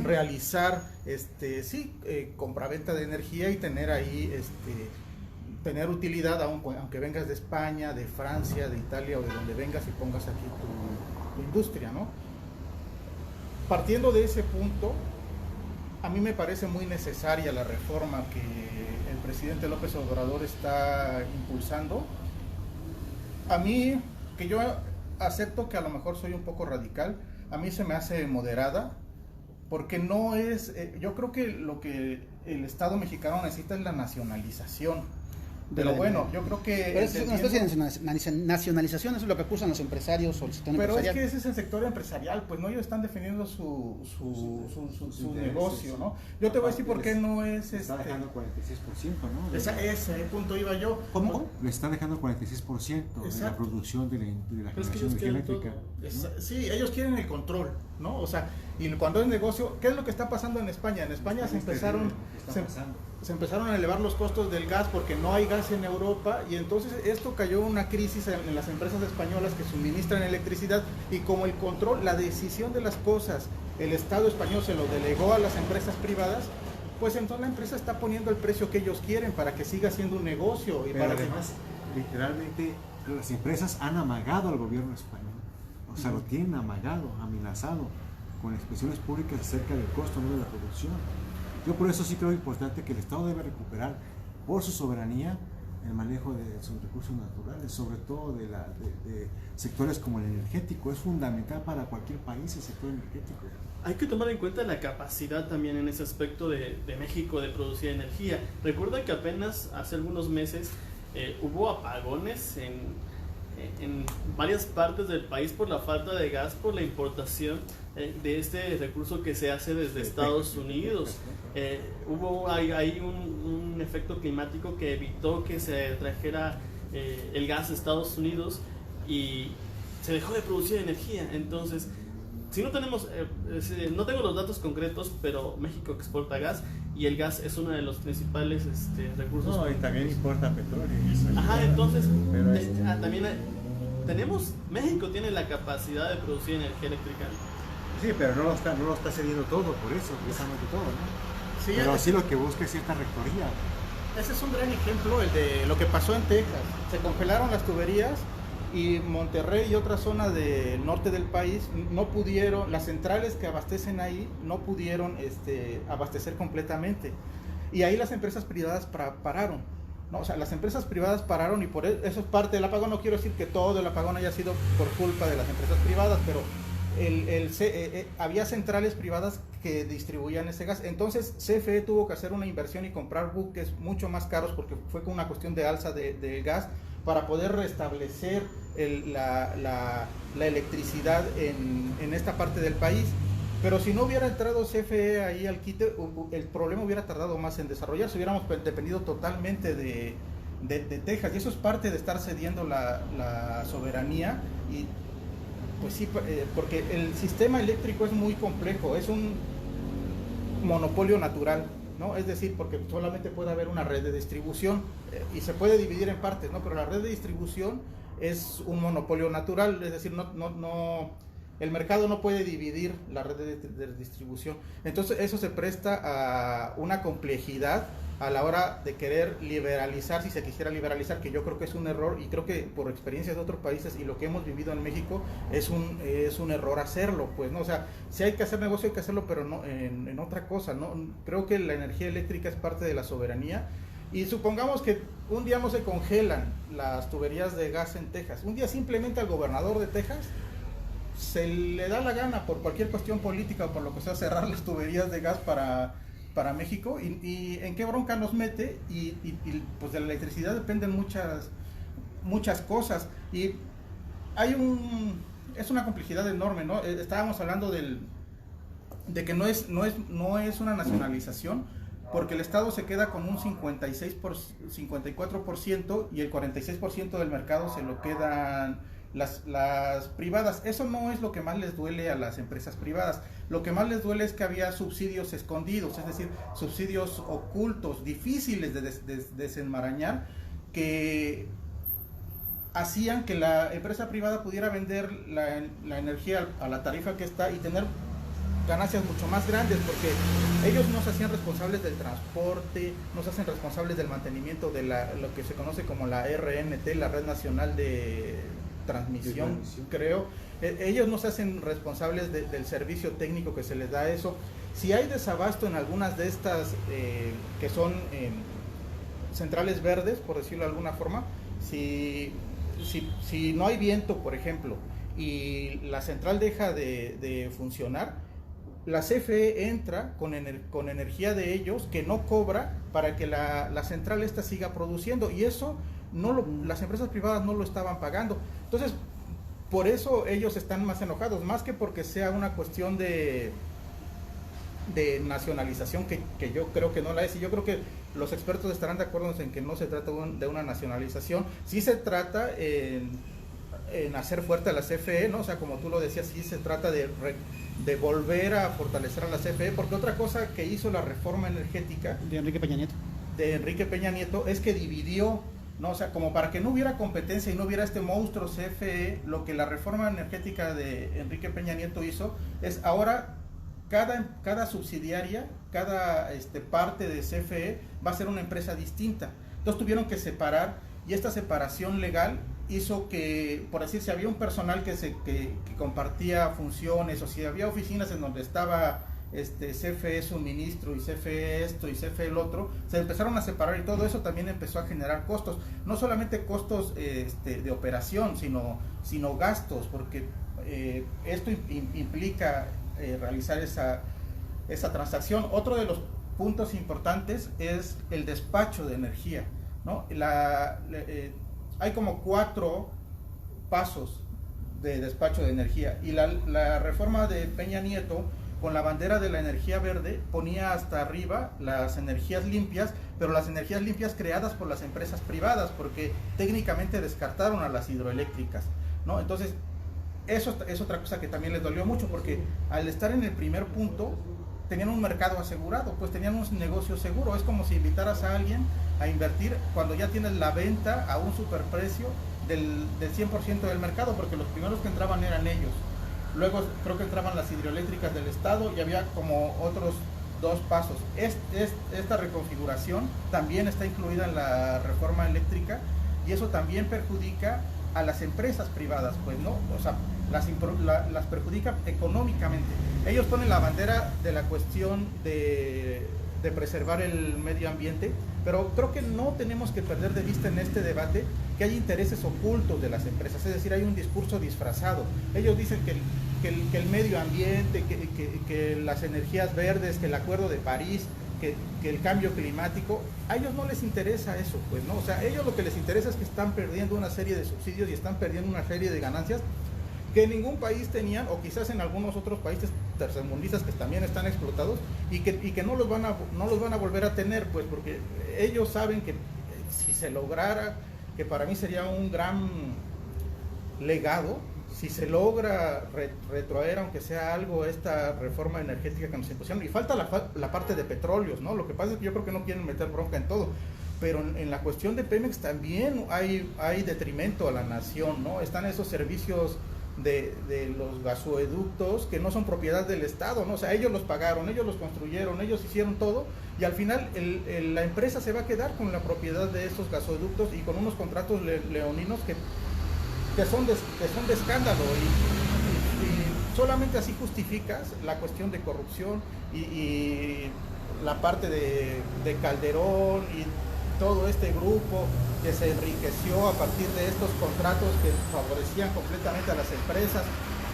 realizar compraventa de energía y tener ahí tener utilidad aunque vengas de España, de Francia, de Italia o de donde vengas y pongas aquí tu industria, ¿no? Partiendo de ese punto, a mí me parece muy necesaria la reforma que el presidente López Obrador está impulsando. A mí, que yo acepto que a lo mejor soy un poco radical, a mí se me hace moderada, porque no es, yo creo que lo que el Estado mexicano necesita es la nacionalización. Pero bueno, yo creo que... Pero es una especie de nacionalización, eso es lo que acusan los empresarios o el sector empresarial. Pero es que ese es el sector empresarial, pues no, ellos están defendiendo su negocio, ¿no? Yo te voy a decir por qué no es... Le está dejando 46%, ¿no? Ese punto iba yo. ¿Cómo? Le está dejando 46% de la producción de la generación de energía eléctrica. Sí, ellos quieren el control, ¿no? O sea, y cuando es negocio, ¿qué es lo que está pasando en España? En España se empezaron a elevar los costos del gas porque no hay gas en Europa, y entonces esto cayó una crisis en las empresas españolas que suministran electricidad, y como el control, la decisión de las cosas, el Estado español se lo delegó a las empresas privadas, pues entonces la empresa está poniendo el precio que ellos quieren para que siga siendo un negocio. Y pero para además, literalmente, las empresas han amagado al gobierno español, o sea, lo tienen amagado, amenazado, con expresiones públicas acerca del costo, no de la producción. Yo por eso sí creo importante que el Estado debe recuperar por su soberanía el manejo de sus recursos naturales, sobre todo de sectores como el energético. Es fundamental para cualquier país el sector energético. Hay que tomar en cuenta la capacidad también en ese aspecto de México de producir energía. Recuerda que apenas hace algunos meses hubo apagones en varias partes del país por la falta de gas, por la importación de este recurso que se hace desde Estados Unidos. Hubo ahí un efecto climático que evitó que se trajera el gas de Estados Unidos y se dejó de producir energía. Entonces, si no tenemos, no tengo los datos concretos, pero México exporta gas y el gas es uno de los principales recursos. No, y también importa petróleo. Ajá, entonces Pero también México tiene la capacidad de producir energía eléctrica. sí, pero no lo está cediendo todo, por eso, precisamente todo, ¿no? Sí, Pero sí lo que busca es cierta rectoría. ese es un gran ejemplo, el de lo que pasó en Texas. Se congelaron las tuberías y Monterrey y otra zona del norte del país no pudieron, las centrales que abastecen ahí no pudieron abastecer completamente. Y ahí las empresas privadas pararon. ¿No? O sea, las empresas privadas pararon y por eso es parte del apagón. No quiero decir que todo el apagón haya sido por culpa de las empresas privadas, pero había centrales privadas que distribuían ese gas. Entonces CFE tuvo que hacer una inversión y comprar buques mucho más caros porque fue con una cuestión de alza de gas para poder restablecer la electricidad en esta parte del país. Pero si no hubiera entrado CFE ahí al quite, el problema hubiera tardado más en desarrollarse, hubiéramos dependido totalmente de Texas, y eso es parte de estar cediendo la soberanía. Y pues sí, porque el sistema eléctrico es muy complejo, es un monopolio natural, ¿no? Es decir, porque solamente puede haber una red de distribución y se puede dividir en partes, ¿no? Pero la red de distribución es un monopolio natural, es decir, el mercado no puede dividir la red de distribución. Entonces eso se presta a una complejidad a la hora de querer liberalizar, si se quisiera liberalizar, que yo creo que es un error, y creo que por experiencias de otros países y lo que hemos vivido en México es un error hacerlo, pues, ¿no? O sea, si hay que hacer negocio hay que hacerlo, pero no en otra cosa, ¿no? Creo que la energía eléctrica es parte de la soberanía. Y supongamos que un día no se congelan las tuberías de gas en Texas, un día simplemente al gobernador de Texas se le da la gana por cualquier cuestión política o por lo que sea cerrar las tuberías de gas para México, y en qué bronca nos mete, y pues de la electricidad dependen muchas cosas, y es una complejidad enorme, ¿no? Estábamos hablando de que no es una nacionalización, porque el Estado se queda con un 54% y el 46% del mercado se lo quedan las privadas. Eso no es lo que más les duele a las empresas privadas. Lo que más les duele es que había subsidios escondidos, es decir, subsidios ocultos, difíciles de desenmarañar, que hacían que la empresa privada pudiera vender la energía a la tarifa que está y tener ganancias mucho más grandes, porque ellos no se hacían responsables del transporte, no se hacen responsables del mantenimiento de lo que se conoce como la RNT, la Red Nacional de Transmisión, creo. Ellos no se hacen responsables del servicio técnico que se les da a eso. Si hay desabasto en algunas de estas que son centrales verdes, por decirlo de alguna forma, si no hay viento, por ejemplo, y la central deja de funcionar, la CFE entra con energía de ellos que no cobra para que la central esta siga produciendo, y eso las empresas privadas no lo estaban pagando. Entonces, por eso ellos están más enojados, más que porque sea una cuestión de nacionalización, que yo creo que no la es, y yo creo que los expertos estarán de acuerdo en que no se trata de una nacionalización. Sí se trata en hacer fuerte a la CFE, ¿no? O sea, como tú lo decías, sí se trata de volver a fortalecer a la CFE, porque otra cosa que hizo la reforma energética de Enrique Peña Nieto es que dividió, ¿no? O sea, como para que no hubiera competencia y no hubiera este monstruo CFE, lo que la reforma energética de Enrique Peña Nieto hizo es ahora cada subsidiaria, cada parte de CFE va a ser una empresa distinta. Entonces tuvieron que separar, y esta separación legal hizo que, por decir, si había un personal que compartía funciones, o si había oficinas en donde estaba CFE suministro y CFE esto y CFE el otro, se empezaron a separar, y todo eso también empezó a generar costos, no solamente costos de operación, sino gastos, porque esto implica realizar esa transacción. Otro de los puntos importantes es el despacho de energía, ¿no? Hay como 4 pasos de despacho de energía. Y la reforma de Peña Nieto, con la bandera de la energía verde, ponía hasta arriba las energías limpias, pero las energías limpias creadas por las empresas privadas, porque técnicamente descartaron a las hidroeléctricas, ¿no? Entonces, eso es otra cosa que también les dolió mucho, porque al estar en el primer punto, tenían un mercado asegurado, pues tenían un negocio seguro. Es como si invitaras a alguien a invertir cuando ya tienes la venta a un superprecio del 100% del mercado, porque los primeros que entraban eran ellos. Luego creo que entraban las hidroeléctricas del estado y había como otros dos pasos. Esta reconfiguración también está incluida en la reforma eléctrica, y eso también perjudica a las empresas privadas, pues, ¿no? O sea, las perjudica económicamente. Ellos ponen la bandera de la cuestión de preservar el medio ambiente, pero creo que no tenemos que perder de vista en este debate que hay intereses ocultos de las empresas, es decir, hay un discurso disfrazado. Ellos dicen que el medio ambiente, que las energías verdes, que el Acuerdo de París, que el cambio climático, a ellos no les interesa eso, pues, ¿no? O sea, a ellos lo que les interesa es que están perdiendo una serie de subsidios y están perdiendo una serie de ganancias que en ningún país tenían, o quizás en algunos otros países tercermundistas que también están explotados, y que no los van a volver a tener, pues, porque ellos saben que si se lograra, que para mí sería un gran legado, si se logra retrotraer, aunque sea algo, esta reforma energética que nos impusieron. Y falta la parte de petróleos, ¿no? Lo que pasa es que yo creo que no quieren meter bronca en todo, pero en la cuestión de Pemex también hay detrimento a la nación, ¿no? Están esos servicios de los gasoductos que no son propiedad del Estado, ¿no? O sea, ellos los pagaron, ellos los construyeron, ellos hicieron todo, y al final la empresa se va a quedar con la propiedad de esos gasoductos y con unos contratos leoninos que son de escándalo, y solamente así justificas la cuestión de corrupción y la parte de Calderón y todo este grupo que se enriqueció a partir de estos contratos que favorecían completamente a las empresas.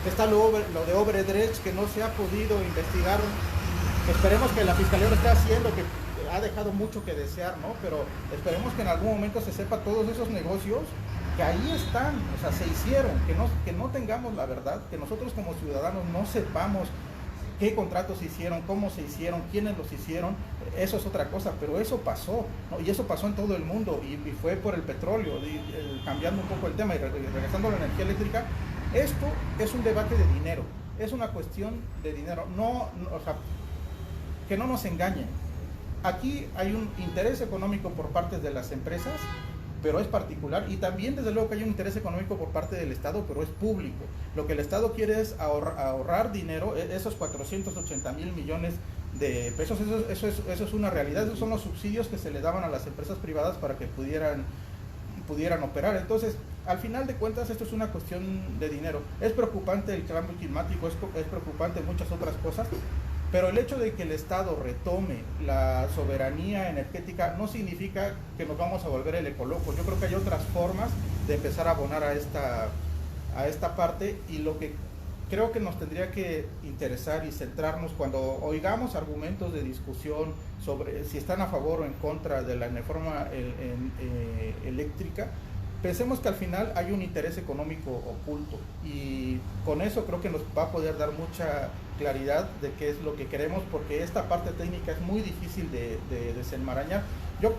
Está lo de Obredrecht, que no se ha podido investigar. Esperemos que la Fiscalía lo esté haciendo, que ha dejado mucho que desear, ¿no? Pero esperemos que en algún momento se sepa todos esos negocios que ahí están, o sea, se hicieron, que no tengamos la verdad, que nosotros como ciudadanos no sepamos qué contratos se hicieron, cómo se hicieron, quiénes los hicieron. Eso es otra cosa, pero eso pasó, ¿no? Y eso pasó en todo el mundo, y fue por el petróleo. Cambiando un poco el tema y regresando a la energía eléctrica, esto es un debate de dinero, es una cuestión de dinero, o sea, que no nos engañen. Aquí hay un interés económico por parte de las empresas, pero es particular, y también desde luego que hay un interés económico por parte del Estado, pero es público. Lo que el Estado quiere es ahorrar dinero, esos 480,000 millones de pesos, eso es una realidad. Esos son los subsidios que se le daban a las empresas privadas para que pudieran operar. Entonces, al final de cuentas, esto es una cuestión de dinero. Es preocupante el cambio climático, es preocupante muchas otras cosas, pero el hecho de que el Estado retome la soberanía energética no significa que nos vamos a volver el ecoloco. Yo creo que hay otras formas de empezar a abonar a esta parte, y lo que creo que nos tendría que interesar y centrarnos cuando oigamos argumentos de discusión sobre si están a favor o en contra de la reforma eléctrica, pensemos que al final hay un interés económico oculto, y con eso creo que nos va a poder dar mucha claridad de qué es lo que queremos, porque esta parte técnica es muy difícil de desenmarañar. Yo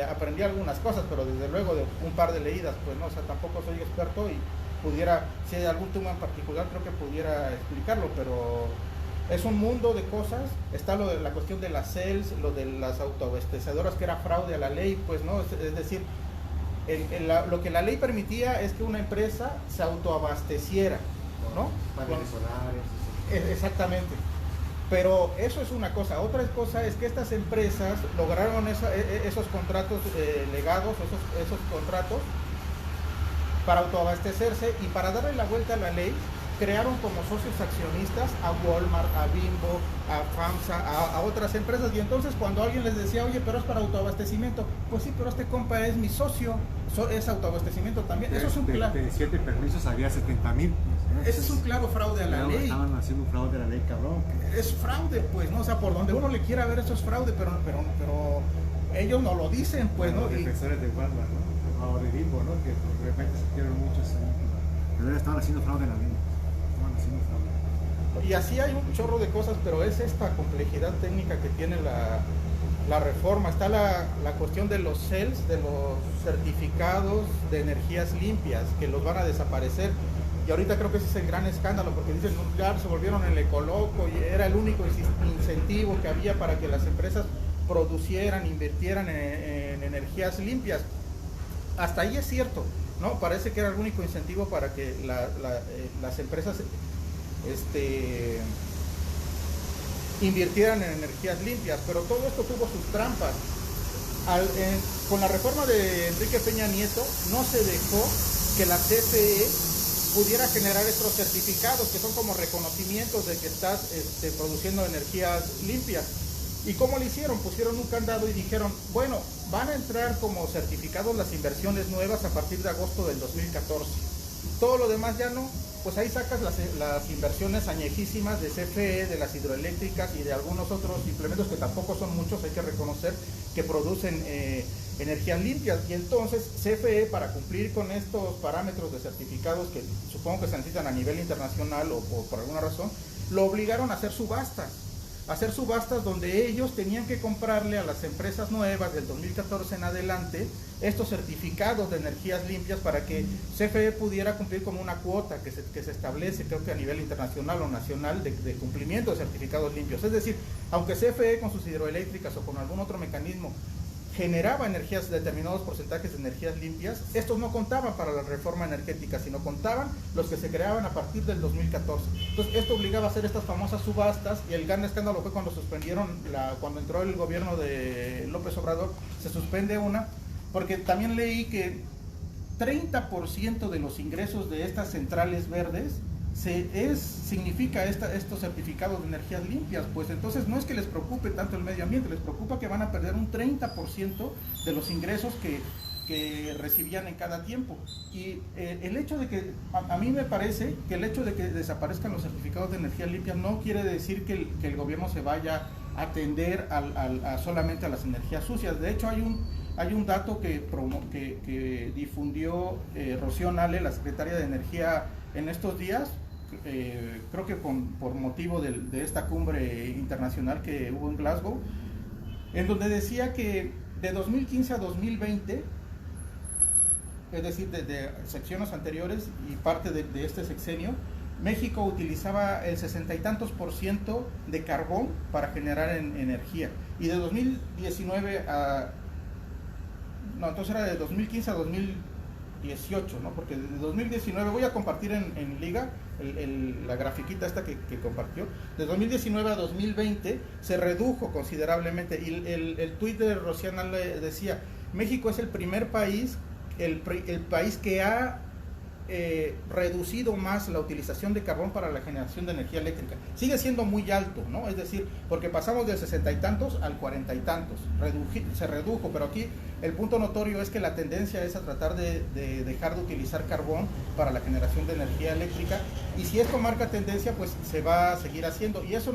aprendí algunas cosas, pero desde luego de un par de leídas, pues no, o sea, tampoco soy experto, y si hay algún tema en particular, creo que pudiera explicarlo, pero es un mundo de cosas. Está lo de la cuestión de las CELS, lo de las autoabastecedoras, que era fraude a la ley, pues no, es decir, lo que la ley permitía es que una empresa se autoabasteciera, ¿no? Paneles solares. Exactamente. Pero eso es una cosa. Otra cosa es que estas empresas lograron esos contratos legados, esos contratos para autoabastecerse, y para darle la vuelta a la ley crearon como socios accionistas a Walmart, a Bimbo, a FAMSA, a otras empresas. Y entonces cuando alguien les decía, oye, pero es para autoabastecimiento, pues sí, pero este compa es mi socio, es autoabastecimiento también. Eso es un claro. De 7 permisos había 70,000. Pues, ese es un claro fraude a la ley. Estaban haciendo un fraude a la ley, cabrón. Es fraude, pues, ¿no? O sea, por donde uno le quiera ver, eso es fraude, pero ellos no lo dicen, pues, ¿no? Los defensores de Walmart, ¿no? ahorrismo, ¿no? Que de repente se quieren muchos, pero estaban haciendo fraude en la ley. Estaban haciendo fraude. Y así hay un chorro de cosas, pero es esta complejidad técnica que tiene la reforma. Está la cuestión de los CELS, de los certificados de energías limpias, que los van a desaparecer. Y ahorita creo que ese es el gran escándalo, porque dicen, ya se volvieron el ecoloco y era el único incentivo que había para que las empresas producieran, invirtieran en energías limpias. Hasta ahí es cierto, ¿no? Parece que era el único incentivo para que las empresas invirtieran en energías limpias, pero todo esto tuvo sus trampas. Con la reforma de Enrique Peña Nieto no se dejó que la CFE pudiera generar estos certificados que son como reconocimientos de que estás produciendo energías limpias. ¿Y cómo lo hicieron? Pusieron un candado y dijeron, bueno, van a entrar como certificados las inversiones nuevas a partir de agosto del 2014. Todo lo demás ya no. Pues ahí sacas las inversiones añejísimas de CFE, de las hidroeléctricas y de algunos otros implementos que tampoco son muchos, hay que reconocer, que producen energías limpias. Y entonces CFE, para cumplir con estos parámetros de certificados que supongo que se necesitan a nivel internacional o por alguna razón, lo obligaron a hacer subastas. Donde ellos tenían que comprarle a las empresas nuevas del 2014 en adelante estos certificados de energías limpias para que CFE pudiera cumplir con una cuota que se establece, creo que a nivel internacional o nacional, de cumplimiento de certificados limpios. Es decir, aunque CFE con sus hidroeléctricas o con algún otro mecanismo generaba determinados porcentajes de energías limpias, estos no contaban para la reforma energética, sino contaban los que se creaban a partir del 2014. Entonces esto obligaba a hacer estas famosas subastas, y el gran escándalo fue cuando cuando entró el gobierno de López Obrador, se suspende una, porque también leí que 30% de los ingresos de estas centrales verdes significa estos certificados de energías limpias. Pues entonces no es que les preocupe tanto el medio ambiente, les preocupa que van a perder un 30% de los ingresos que recibían en cada tiempo. Y el hecho de que, a mí me parece que el hecho de que desaparezcan los certificados de energía limpia no quiere decir que el gobierno se vaya a atender solamente a las energías sucias. De hecho, hay un dato que difundió Rocío Nale, la secretaria de Energía, en estos días, creo que por motivo de esta cumbre internacional que hubo en Glasgow, en donde decía que de 2015 a 2020, es decir, de secciones anteriores y parte de este sexenio, México utilizaba el 60 y tantos % de carbón para generar energía. Y de 2019 entonces era de 2015 a 2018, ¿no? Porque de 2019, voy a compartir en liga la grafiquita esta que compartió. De 2019 a 2020 se redujo considerablemente, y el tuit de Rociana le decía, México es el primer país, el país que ha reducido más la utilización de carbón para la generación de energía eléctrica. Sigue siendo muy alto, ¿no? Es decir, porque pasamos del 60 y tantos al 40 y tantos, se redujo, pero aquí el punto notorio es que la tendencia es a tratar de dejar de utilizar carbón para la generación de energía eléctrica, y si esto marca tendencia, pues se va a seguir haciendo, y eso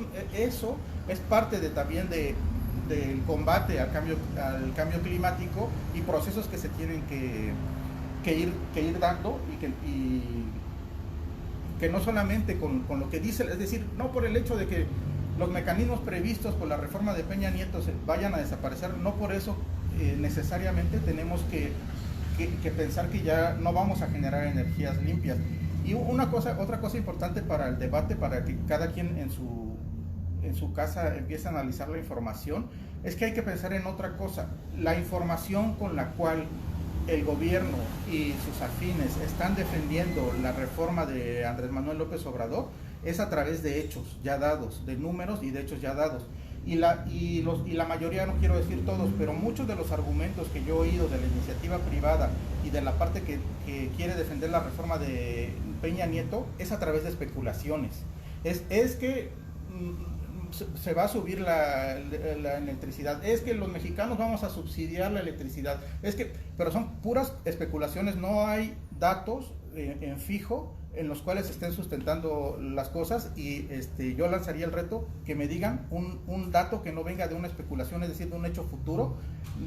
es parte también del combate al cambio climático y procesos que se tienen que ir dando, y que no solamente con lo que dice, es decir, no por el hecho de que los mecanismos previstos por la reforma de Peña Nieto se vayan a desaparecer, no por eso necesariamente tenemos que pensar que ya no vamos a generar energías limpias. Y otra cosa importante para el debate, para que cada quien en su casa empiece a analizar la información, es que hay que pensar en otra cosa. La información con la cual el gobierno y sus afines están defendiendo la reforma de Andrés Manuel López Obrador es a través de hechos ya dados, de números y de hechos ya dados. Y la mayoría, no quiero decir todos, pero muchos de los argumentos que yo he oído de la iniciativa privada y de la parte que quiere defender la reforma de Peña Nieto es a través de especulaciones. Es que se va a subir la electricidad, es que los mexicanos vamos a subsidiar la electricidad, pero son puras especulaciones, no hay datos en fijo en los cuales estén sustentando las cosas, y yo lanzaría el reto que me digan un dato que no venga de una especulación, es decir, de un hecho futuro,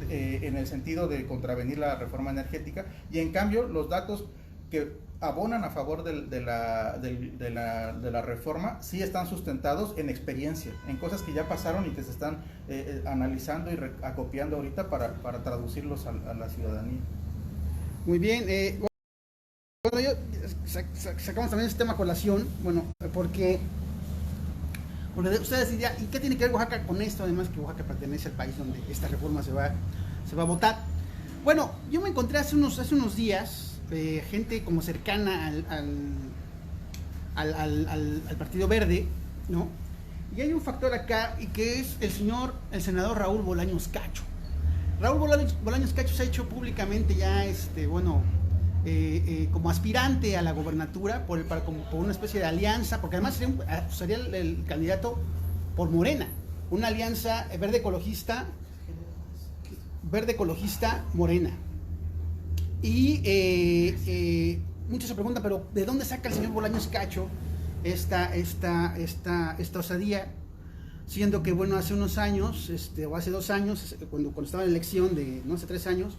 en el sentido de contravenir la reforma energética, y en cambio los datos que abonan a favor de la reforma sí están sustentados en experiencia, en cosas que ya pasaron y que se están analizando y acopiando ahorita para traducirlos a la ciudadanía. Muy bien, bueno, sacamos también este tema a colación, bueno, porque ustedes dirían, ¿y qué tiene que ver Oaxaca con esto? Además que Oaxaca pertenece al país donde esta reforma se va a votar. Bueno, yo me encontré hace unos días gente como cercana al Partido Verde, ¿no? Y hay un factor acá, y que es el senador Raúl Bolaños Cacho. Raúl Bolaños Cacho se ha hecho públicamente ya, como aspirante a la gobernatura por una especie de alianza, porque además sería el candidato por Morena, una alianza verde ecologista Morena. Y muchos se preguntan, pero ¿de dónde saca el señor Bolaños Cacho esta osadía? Siendo que, bueno, hace unos años, o hace 2 años, cuando estaba en la elección de, no sé, 3 años,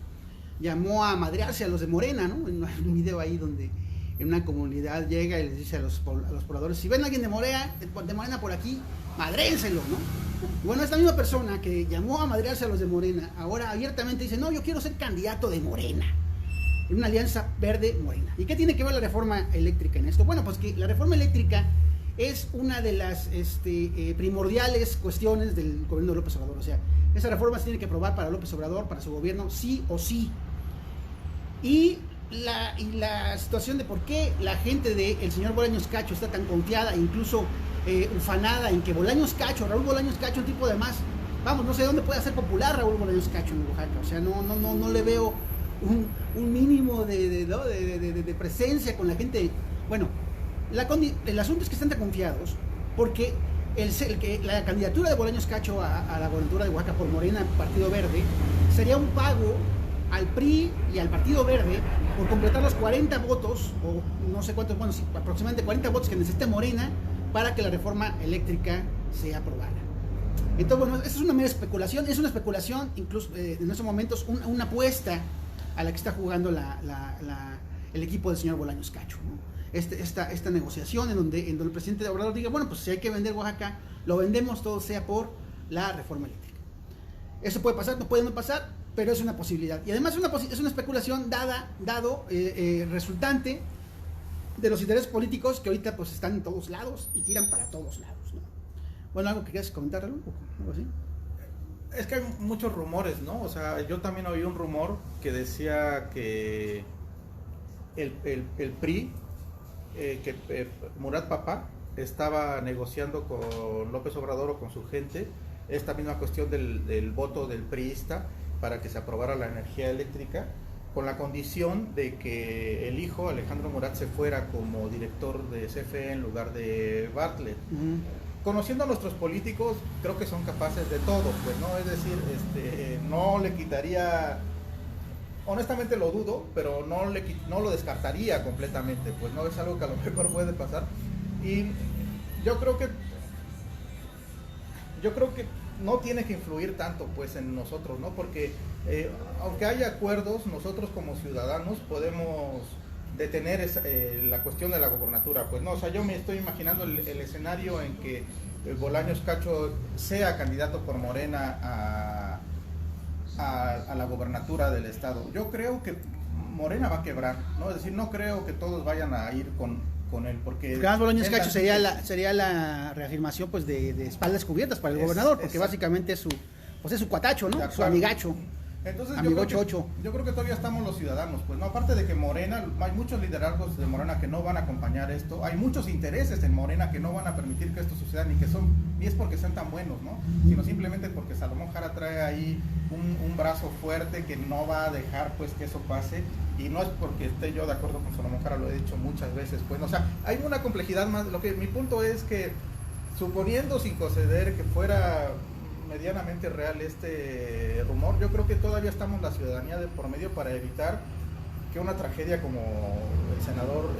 llamó a madrearse a los de Morena, ¿no? En un video ahí donde en una comunidad llega y les dice a los pobladores, si ven a alguien de Morena por aquí, madrénselo, ¿no? Y bueno, esta misma persona que llamó a madrearse a los de Morena, ahora abiertamente dice, no, yo quiero ser candidato de Morena, en una alianza verde-morena. ¿Y qué tiene que ver la reforma eléctrica en esto? Bueno, pues que la reforma eléctrica es una de las primordiales cuestiones del gobierno de López Obrador. O sea, esa reforma se tiene que aprobar para López Obrador, para su gobierno, sí o sí. Y la situación de por qué la gente del señor Bolaños Cacho está tan confiada, incluso ufanada en que Raúl Bolaños Cacho, un tipo de más, vamos, no sé dónde puede hacer popular Raúl Bolaños Cacho en Oaxaca. O sea, no le veo un mínimo de presencia con la gente. Bueno, el asunto es que están tan confiados porque la candidatura de Bolaños Cacho a la gobernatura de Oaxaca por Morena, Partido Verde, sería un pago al PRI y al Partido Verde por completar los 40 votos, o no sé cuántos, bueno, sí, aproximadamente 40 votos que necesite Morena para que la reforma eléctrica sea aprobada. Entonces, bueno, esa es una mera especulación, incluso en estos momentos una apuesta a la que está jugando el equipo del señor Bolaños Cacho, ¿no? Esta negociación en donde el presidente de Obrador diga, bueno, pues si hay que vender Oaxaca, lo vendemos, todo sea por la reforma eléctrica. Eso puede pasar, no puede no pasar, pero es una posibilidad. Y además es una especulación resultante de los intereses políticos que ahorita pues están en todos lados y tiran para todos lados, ¿no? Bueno, ¿algo que quieras comentar, algo así? Es que hay muchos rumores, ¿no? O sea, yo también oí un rumor que decía que el PRI, Murat Papá estaba negociando con López Obrador o con su gente esta misma cuestión del voto del priista para que se aprobara la energía eléctrica, con la condición de que el hijo, Alejandro Murat, se fuera como director de CFE en lugar de Bartlett. Conociendo a nuestros políticos, creo que son capaces de todo, pues, ¿no? Es decir, no le quitaría, honestamente lo dudo, pero no lo descartaría completamente, pues, ¿no? Es algo que a lo mejor puede pasar. Y yo creo que no tiene que influir tanto, pues, en nosotros, ¿no? Porque aunque haya acuerdos, nosotros como ciudadanos podemos detener la cuestión de la gobernatura, pues, no. O sea, yo me estoy imaginando el escenario en que Bolaños Cacho sea candidato por Morena a la gobernatura del estado. Yo creo que Morena va a quebrar, ¿no? Es decir, no creo que todos vayan a ir con él, porque además Bolaños Cacho sería la reafirmación, pues, de espaldas cubiertas para el gobernador, porque básicamente es su cuatacho, ¿no? Su amigacho. Entonces yo creo que todavía estamos los ciudadanos, pues, no, aparte de que Morena, hay muchos liderazgos de Morena que no van a acompañar esto, hay muchos intereses en Morena que no van a permitir que esto suceda, ni es porque sean tan buenos, ¿no? Sino simplemente porque Salomón Jara trae ahí un brazo fuerte que no va a dejar, pues, que eso pase, y no es porque esté yo de acuerdo con Salomón Jara, lo he dicho muchas veces, pues, o sea, hay una complejidad más. Mi punto es que, suponiendo, sin conceder, que fuera medianamente real este rumor, yo creo que todavía estamos la ciudadanía de por medio para evitar que una tragedia como el senador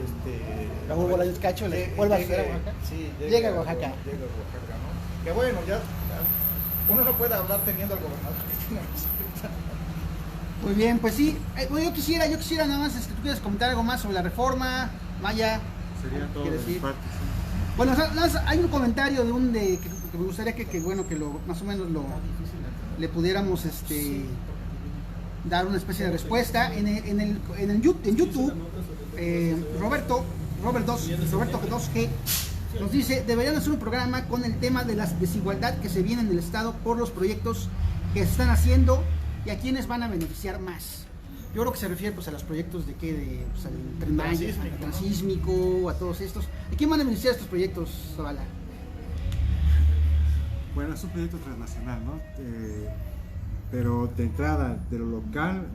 Raúl Bolaños Cacho vuelva a ser a Oaxaca. Sí, llega a Oaxaca. Llega a Oaxaca, ¿no? Que bueno, ya uno no puede hablar teniendo al gobernador que tiene más. Muy bien, pues sí. Bueno, yo quisiera nada más, tú quieres comentar algo más sobre la reforma, Maya. Sería todo de mi parte, sí. Bueno, hay un comentario que me gustaría que lo más o menos le pudiéramos dar una especie de respuesta en YouTube. Roberto 2G nos dice: deberían hacer un programa con el tema de la desigualdad que se viene en el estado por los proyectos que se están haciendo y a quienes van a beneficiar más. Yo creo que se refiere pues a los proyectos al Tren Maya, al Transísmico, a todos estos. ¿A quién van a beneficiar estos proyectos, Zavala? Bueno, es un proyecto transnacional, ¿no? Pero de entrada, de lo local,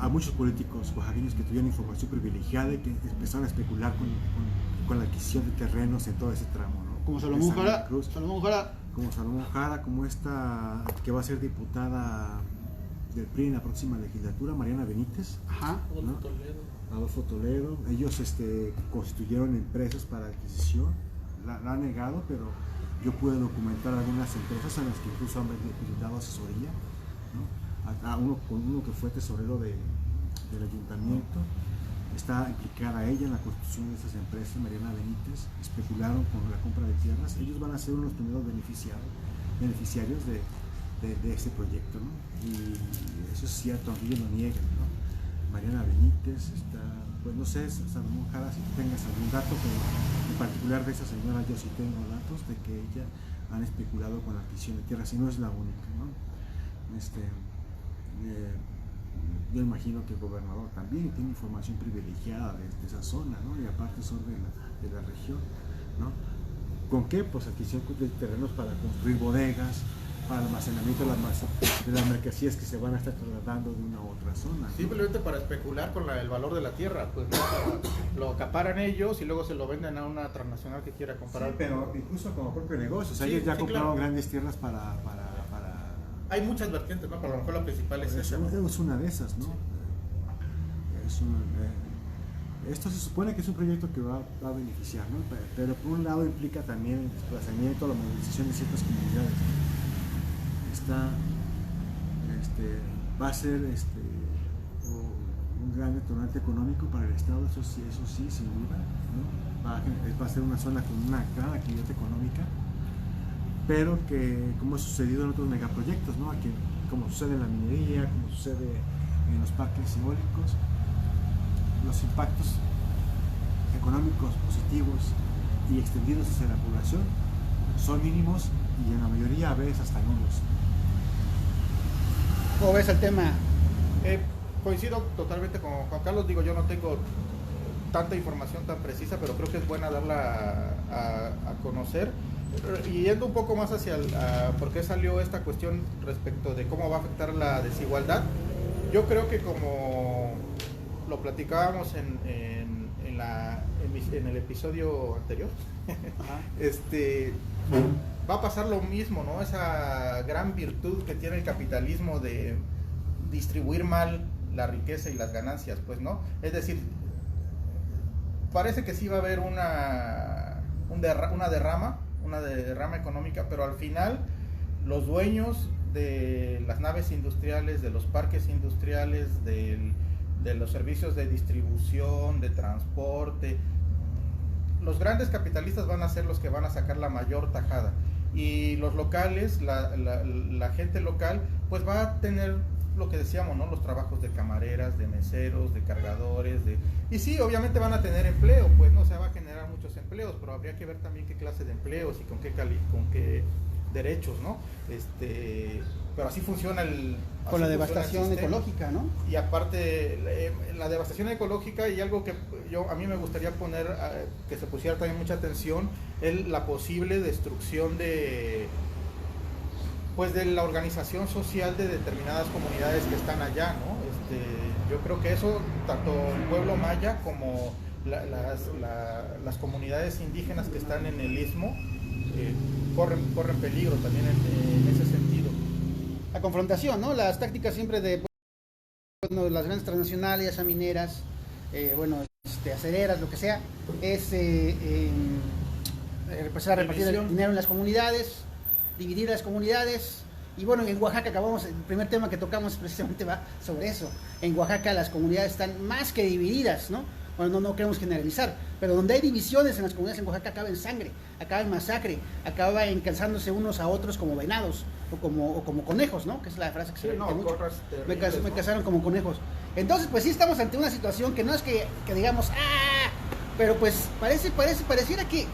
a muchos políticos oaxaqueños que tuvieron información privilegiada y que empezaron a especular con la adquisición de terrenos en todo ese tramo, ¿no? Como Salomón Jara. Como Salomón Jara, como esta que va a ser diputada del PRI en la próxima legislatura, Mariana Benítez. Ajá. ¿No? Adolfo Toledo. Ellos constituyeron empresas para adquisición. La han negado, pero yo pude documentar algunas empresas en las que incluso han brindado asesoría, ¿no? Con uno que fue tesorero del ayuntamiento. Está implicada ella en la construcción de esas empresas, Mariana Benítez. Especularon con la compra de tierras. Ellos van a ser unos primeros beneficiarios de este proyecto, ¿no? Y eso es cierto, aunque ellos lo niegan, ¿no? Mariana Benítez está, pues no sé, Salomón Jara, si tú tengas algún dato, pero en particular de esa señora yo sí tengo datos de que ella han especulado con la adquisición de tierras, y no es la única, ¿no? Yo imagino que el gobernador también tiene información privilegiada de esa zona, ¿no? Y aparte son de la región, ¿no? ¿Con qué? Pues adquisición de terrenos para construir bodegas, para el almacenamiento de las mercancías que se van a estar trasladando de una a otra zona, ¿no? Simplemente para especular con el valor de la tierra, pues ¿no? Lo acaparan ellos y luego se lo venden a una transnacional que quiera comprar. Sí, pero incluso como propio negocio, o sea, ellos ya compraron grandes tierras para... Hay muchas vertientes, ¿no? Pero a lo mejor la principal es esa. Es una de esas, ¿no? Esto se supone que es un proyecto que va a beneficiar, ¿no? Pero por un lado implica también el desplazamiento, la movilización de ciertas comunidades, ¿no? Va a ser un gran detonante económico para el Estado, eso sí, sin duda, ¿no? Va a ser una zona con una gran actividad económica, pero que, como ha sucedido en otros megaproyectos, ¿no? Aquí, como sucede en la minería, como sucede en los parques eólicos, los impactos económicos positivos y extendidos hacia la población son mínimos y en la mayoría a veces hasta nulos. ¿Cómo ves el tema? Coincido totalmente con Juan Carlos, digo, yo no tengo tanta información tan precisa, pero creo que es buena darla a conocer. Y yendo un poco más hacia por qué salió esta cuestión respecto de cómo va a afectar la desigualdad, yo creo que como lo platicábamos en el episodio anterior, va a pasar lo mismo, ¿no? Esa gran virtud que tiene el capitalismo de distribuir mal la riqueza y las ganancias, pues, ¿no? Es decir, parece que sí va a haber una derrama económica, pero al final los dueños de las naves industriales, de los parques industriales, de los servicios de distribución, de transporte, los grandes capitalistas van a ser los que van a sacar la mayor tajada, y los locales, la gente local, pues va a tener lo que decíamos, ¿no? Los trabajos de camareras, de meseros, de cargadores, y sí, obviamente van a tener empleo, pues no se va a generar muchos empleos, pero habría que ver también qué clase de empleos y con qué derechos, ¿no? Pero así funciona con la devastación ecológica, ¿no? Y aparte la devastación ecológica, y algo que a mí me gustaría poner, que se pusiera también mucha atención, es la posible destrucción de la organización social de determinadas comunidades que están allá, ¿no? Yo creo que eso, tanto el pueblo maya como las comunidades indígenas que están en el istmo, corren peligro también en ese sentido. La confrontación, ¿no? Las tácticas siempre de bueno, las grandes transnacionales, ya sean mineras, bueno, acereras, lo que sea, es empezar a repartir el dinero en las comunidades, dividir las comunidades. Y bueno, en Oaxaca el primer tema que tocamos precisamente va sobre eso. En Oaxaca las comunidades están más que divididas, ¿no? Bueno, no queremos generalizar, pero donde hay divisiones en las comunidades en Oaxaca acaba en sangre, acaba en masacre, acaba en cazándose unos a otros como venados o como conejos, ¿no? Que es la frase que se repite mucho. Me cazaron como conejos. Entonces, pues sí estamos ante una situación que no es que digamos, pero pues pareciera que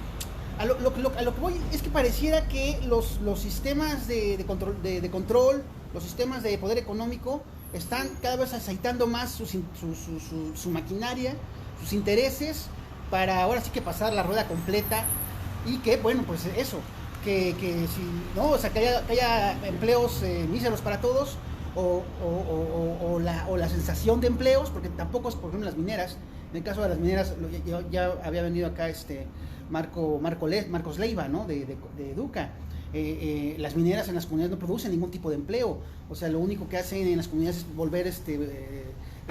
a lo que voy es que pareciera que los sistemas de control, los sistemas de poder económico están cada vez aceitando más su maquinaria, sus intereses, para ahora sí que pasar la rueda completa. Y que, bueno, pues eso, que si no, o sea, que haya empleos míseros para todos, o la sensación de empleos, porque tampoco es, por ejemplo, las mineras. En el caso de las mineras, ya había venido acá Marcos Leiva, ¿no? de Educa. Las mineras en las comunidades no producen ningún tipo de empleo. O sea, lo único que hacen en las comunidades es volver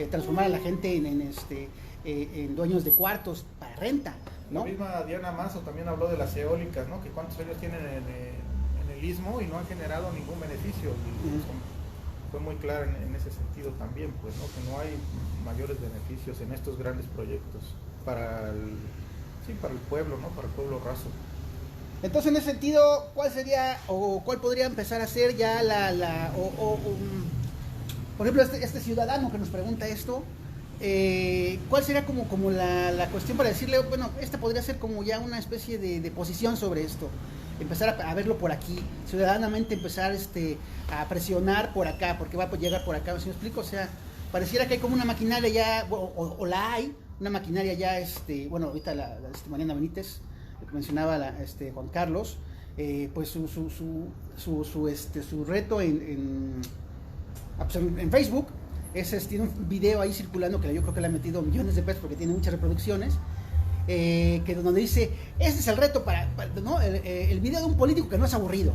transformar a la gente en dueños de cuartos para renta, ¿no? La misma Diana Manso también habló de las eólicas, ¿no? Que cuántos años tienen en el istmo y no han generado ningún beneficio. Fue muy clara en ese sentido también, pues, ¿no? Que no hay mayores beneficios en estos grandes proyectos para el pueblo, ¿no? Para el pueblo raso. Entonces, en ese sentido, ¿cuál sería o cuál podría empezar a ser ya por ejemplo, este ciudadano que nos pregunta esto, ¿cuál sería como la cuestión para decirle, bueno, esta podría ser como ya una especie de posición sobre esto? Empezar a verlo por aquí, ciudadanamente empezar a presionar por acá, porque va a llegar por acá, ¿sí me explico? O sea, pareciera que hay como una maquinaria ya, o la hay, una maquinaria ya, bueno, ahorita Mariana Benítez, lo que mencionaba Juan Carlos, pues su reto en Facebook tiene un video ahí circulando que yo creo que le ha metido millones de pesos porque tiene muchas reproducciones, donde dice, este es el reto ¿no? el video de un político que no es aburrido.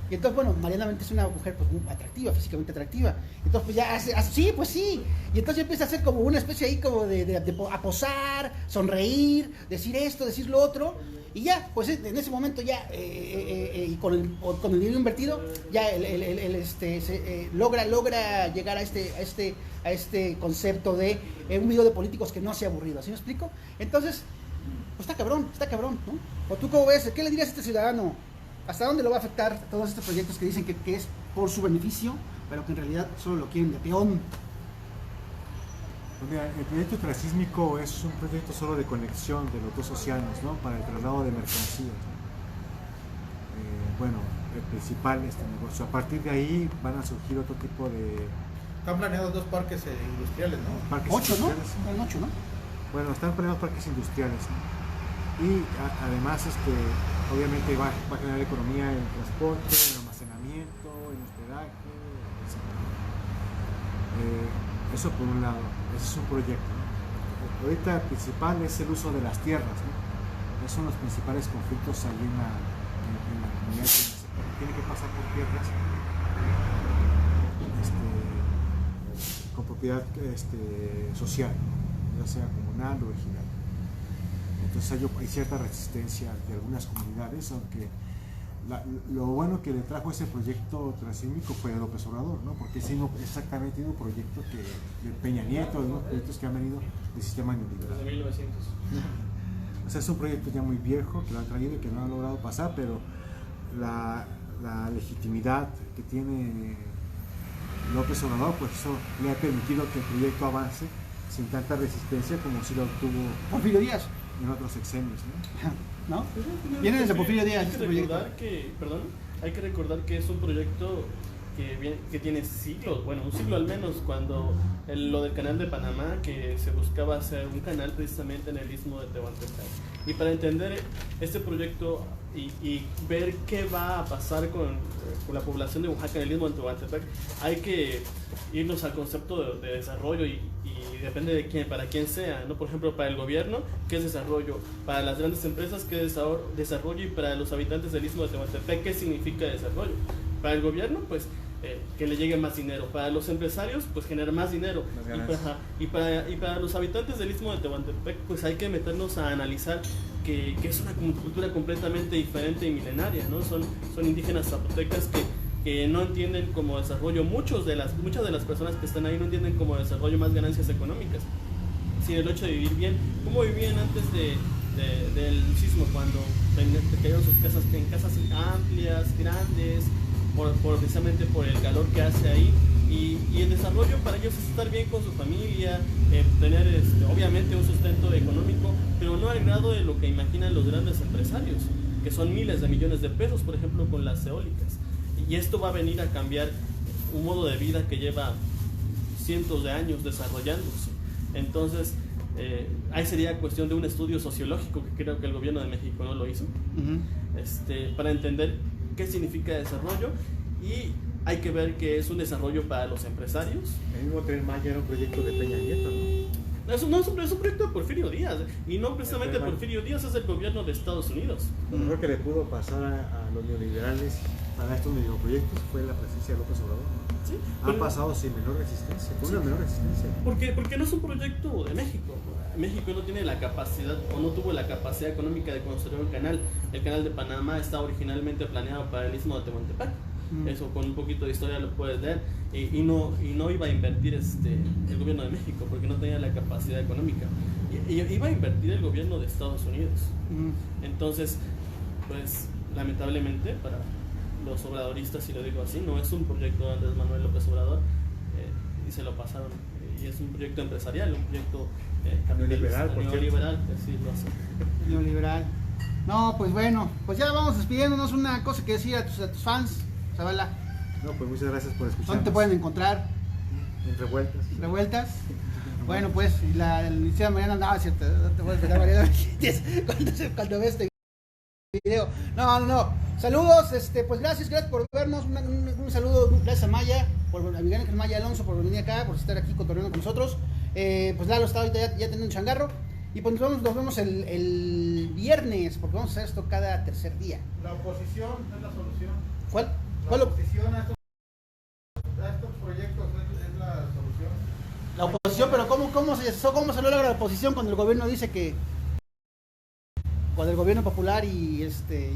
Y entonces, bueno, Mariana Benítez es una mujer pues muy atractiva, físicamente atractiva. Entonces, pues ya hace sí, pues sí. Y entonces ya empieza a hacer como una especie ahí como de posar, sonreír, decir esto, decir lo otro. Y ya, pues en ese momento ya, y con el dinero invertido, ya logra llegar a este concepto de un video de políticos que no sea aburrido. ¿Sí me explico? Entonces, pues está cabrón, ¿no? ¿O tú cómo ves? ¿Qué le dirías a este ciudadano? ¿Hasta dónde lo va a afectar todos estos proyectos que dicen que es por su beneficio, pero que en realidad solo lo quieren de peón? Pues mira, el proyecto transísmico es un proyecto solo de conexión de los dos océanos, ¿no? Para el traslado de mercancías, ¿no? Bueno, el principal negocio. A partir de ahí van a surgir otro tipo de... Están planeados 2 parques industriales, ¿no? Parques 8, industriales. ¿no? Eran 8, ¿no? Bueno, están planeados parques industriales, ¿no? Y además, obviamente va a generar economía en transporte, en almacenamiento, en hospedaje, etc. Eso por un lado, ese es un proyecto, ¿no? El proyecto principal es el uso de las tierras, ¿no? Esos son los principales conflictos ahí en la comunidad. Tiene que pasar por tierras con propiedad social, ya sea comunal o regional. Entonces hay cierta resistencia de algunas comunidades, aunque lo bueno que le trajo ese proyecto transísmico fue López Obrador, ¿no? Porque es exactamente un proyecto de Peña Nieto, de unos proyectos que han venido del sistema neoliberal. Desde 1900. O sea, es un proyecto ya muy viejo que lo han traído y que no han logrado pasar, pero la legitimidad que tiene López Obrador, pues eso le ha permitido que el proyecto avance sin tanta resistencia como si lo obtuvo Porfirio Díaz. En otros sexenios, ¿no? Viene desde Porfirio Díaz este proyecto. Hay que recordar que es un proyecto que tiene siglos, bueno, un siglo al menos, cuando lo del canal de Panamá, que se buscaba hacer un canal precisamente en el istmo de Tehuantepec. Y para entender este proyecto y ver qué va a pasar con la población de Oaxaca en el istmo de Tehuantepec, hay que irnos al concepto de desarrollo y depende de quién, para quién sea, ¿no? Por ejemplo, para el gobierno, ¿qué es desarrollo? Para las grandes empresas, ¿qué es desarrollo? Y para los habitantes del istmo de Tehuantepec, ¿qué significa desarrollo? Para el gobierno, pues que le llegue más dinero. Para los empresarios, pues genera más dinero. Y para los habitantes del Istmo de Tehuantepec, pues hay que meternos a analizar que es una cultura completamente diferente y milenaria, ¿no? Son indígenas zapotecas que no entienden como desarrollo, muchas de las personas que están ahí no entienden como desarrollo más ganancias económicas, sino el hecho de vivir bien. ¿Cómo vivían antes del sismo, cuando cayeron sus casas, en casas amplias, grandes, precisamente por el calor que hace ahí? Y el desarrollo para ellos es estar bien con su familia, tener obviamente un sustento económico, pero no al grado de lo que imaginan los grandes empresarios, que son miles de millones de pesos, por ejemplo, con las eólicas. Y esto va a venir a cambiar un modo de vida que lleva cientos de años desarrollándose. Entonces, ahí sería cuestión de un estudio sociológico, que creo que el gobierno de México no lo hizo, para entender qué significa desarrollo, y hay que ver que es un desarrollo para los empresarios. El mismo Tren Maya era un proyecto de Peña Nieto, ¿no? Eso no es un proyecto de Porfirio Díaz, y no precisamente Porfirio Díaz, es el gobierno de Estados Unidos. Lo mejor que le pudo pasar a los neoliberales para estos megaproyectos fue la presencia de López Obrador. Sí, ha pasado sin menor resistencia, con una menor resistencia. Porque no es un proyecto de México. México no tiene la capacidad, o no tuvo la capacidad económica de construir un canal. El canal de Panamá estaba originalmente planeado para el Istmo de Tehuantepec. Eso con un poquito de historia lo puedes leer. Y no iba a invertir el gobierno de México, porque no tenía la capacidad económica. Y iba a invertir el gobierno de Estados Unidos. Entonces, pues lamentablemente para los obradoristas, si lo digo así, no es un proyecto de Andrés Manuel López Obrador, y se lo pasaron. Y es un proyecto empresarial, un proyecto neoliberal, decirlo así. Neoliberal. No, pues bueno, pues ya vamos despidiéndonos. Una cosa que decir a tus fans, Zavala. No, pues muchas gracias por escucharnos. ¿Dónde te pueden encontrar? En Revueltas. ¿Revueltas? Bueno, pues la licenciada Mariana andaba, ¿cierto? No te puedes pegar, Mariana, cuando ves este video. No. Saludos, pues gracias por vernos. Un saludo, gracias a Maya, a Miguel Ángel Maya Alonso por venir acá, por estar aquí cotorreando con nosotros. Pues Lalo está ahorita ya teniendo un changarro. Y pues nos vemos el viernes, porque vamos a hacer esto cada tercer día. La oposición es la solución. ¿Cuál? La oposición a estos proyectos es la solución. La oposición, pero ¿cómo se logra la oposición cuando el gobierno dice que... Cuando el gobierno popular y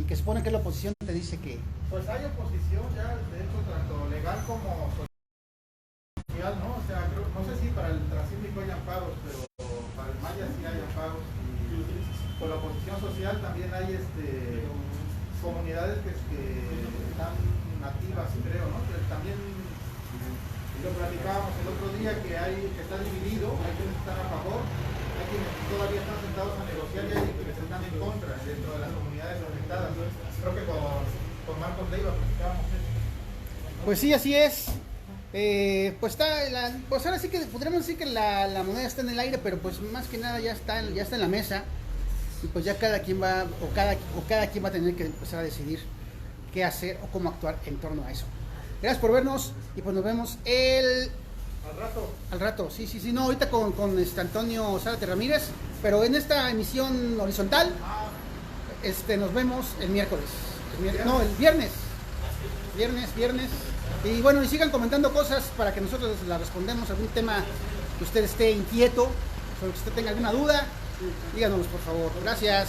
que supone que es la oposición te dice que... Pues hay oposición ya, de hecho, tanto legal como social, ¿no? O sea, no sé si para el transísmico hay amparos, pero para el Maya sí hay amparos. Y con la oposición social también hay comunidades que están nativas, creo, ¿no? Que también lo platicábamos el otro día, que está dividido, hay quienes están a favor, hay quienes todavía están sentados a negociar y hay quienes están en contra dentro de las comunidades afectadas. Creo que con Marcos Leiva platicábamos eso. Pues sí, así es. Pues ahora sí que podríamos decir que la moneda está en el aire, pero pues más que nada ya está en la mesa, y pues ya cada quien va cada quien va a tener que empezar a decidir qué hacer o cómo actuar en torno a eso. Gracias por vernos y pues nos vemos al rato. Sí, no, ahorita con Antonio Zárate Ramírez, pero en esta emisión horizontal nos vemos el miércoles. El viernes. Y bueno, y sigan comentando cosas para que nosotros las respondamos, algún tema que usted esté inquieto, sobre que usted tenga alguna duda, díganos por favor. Gracias.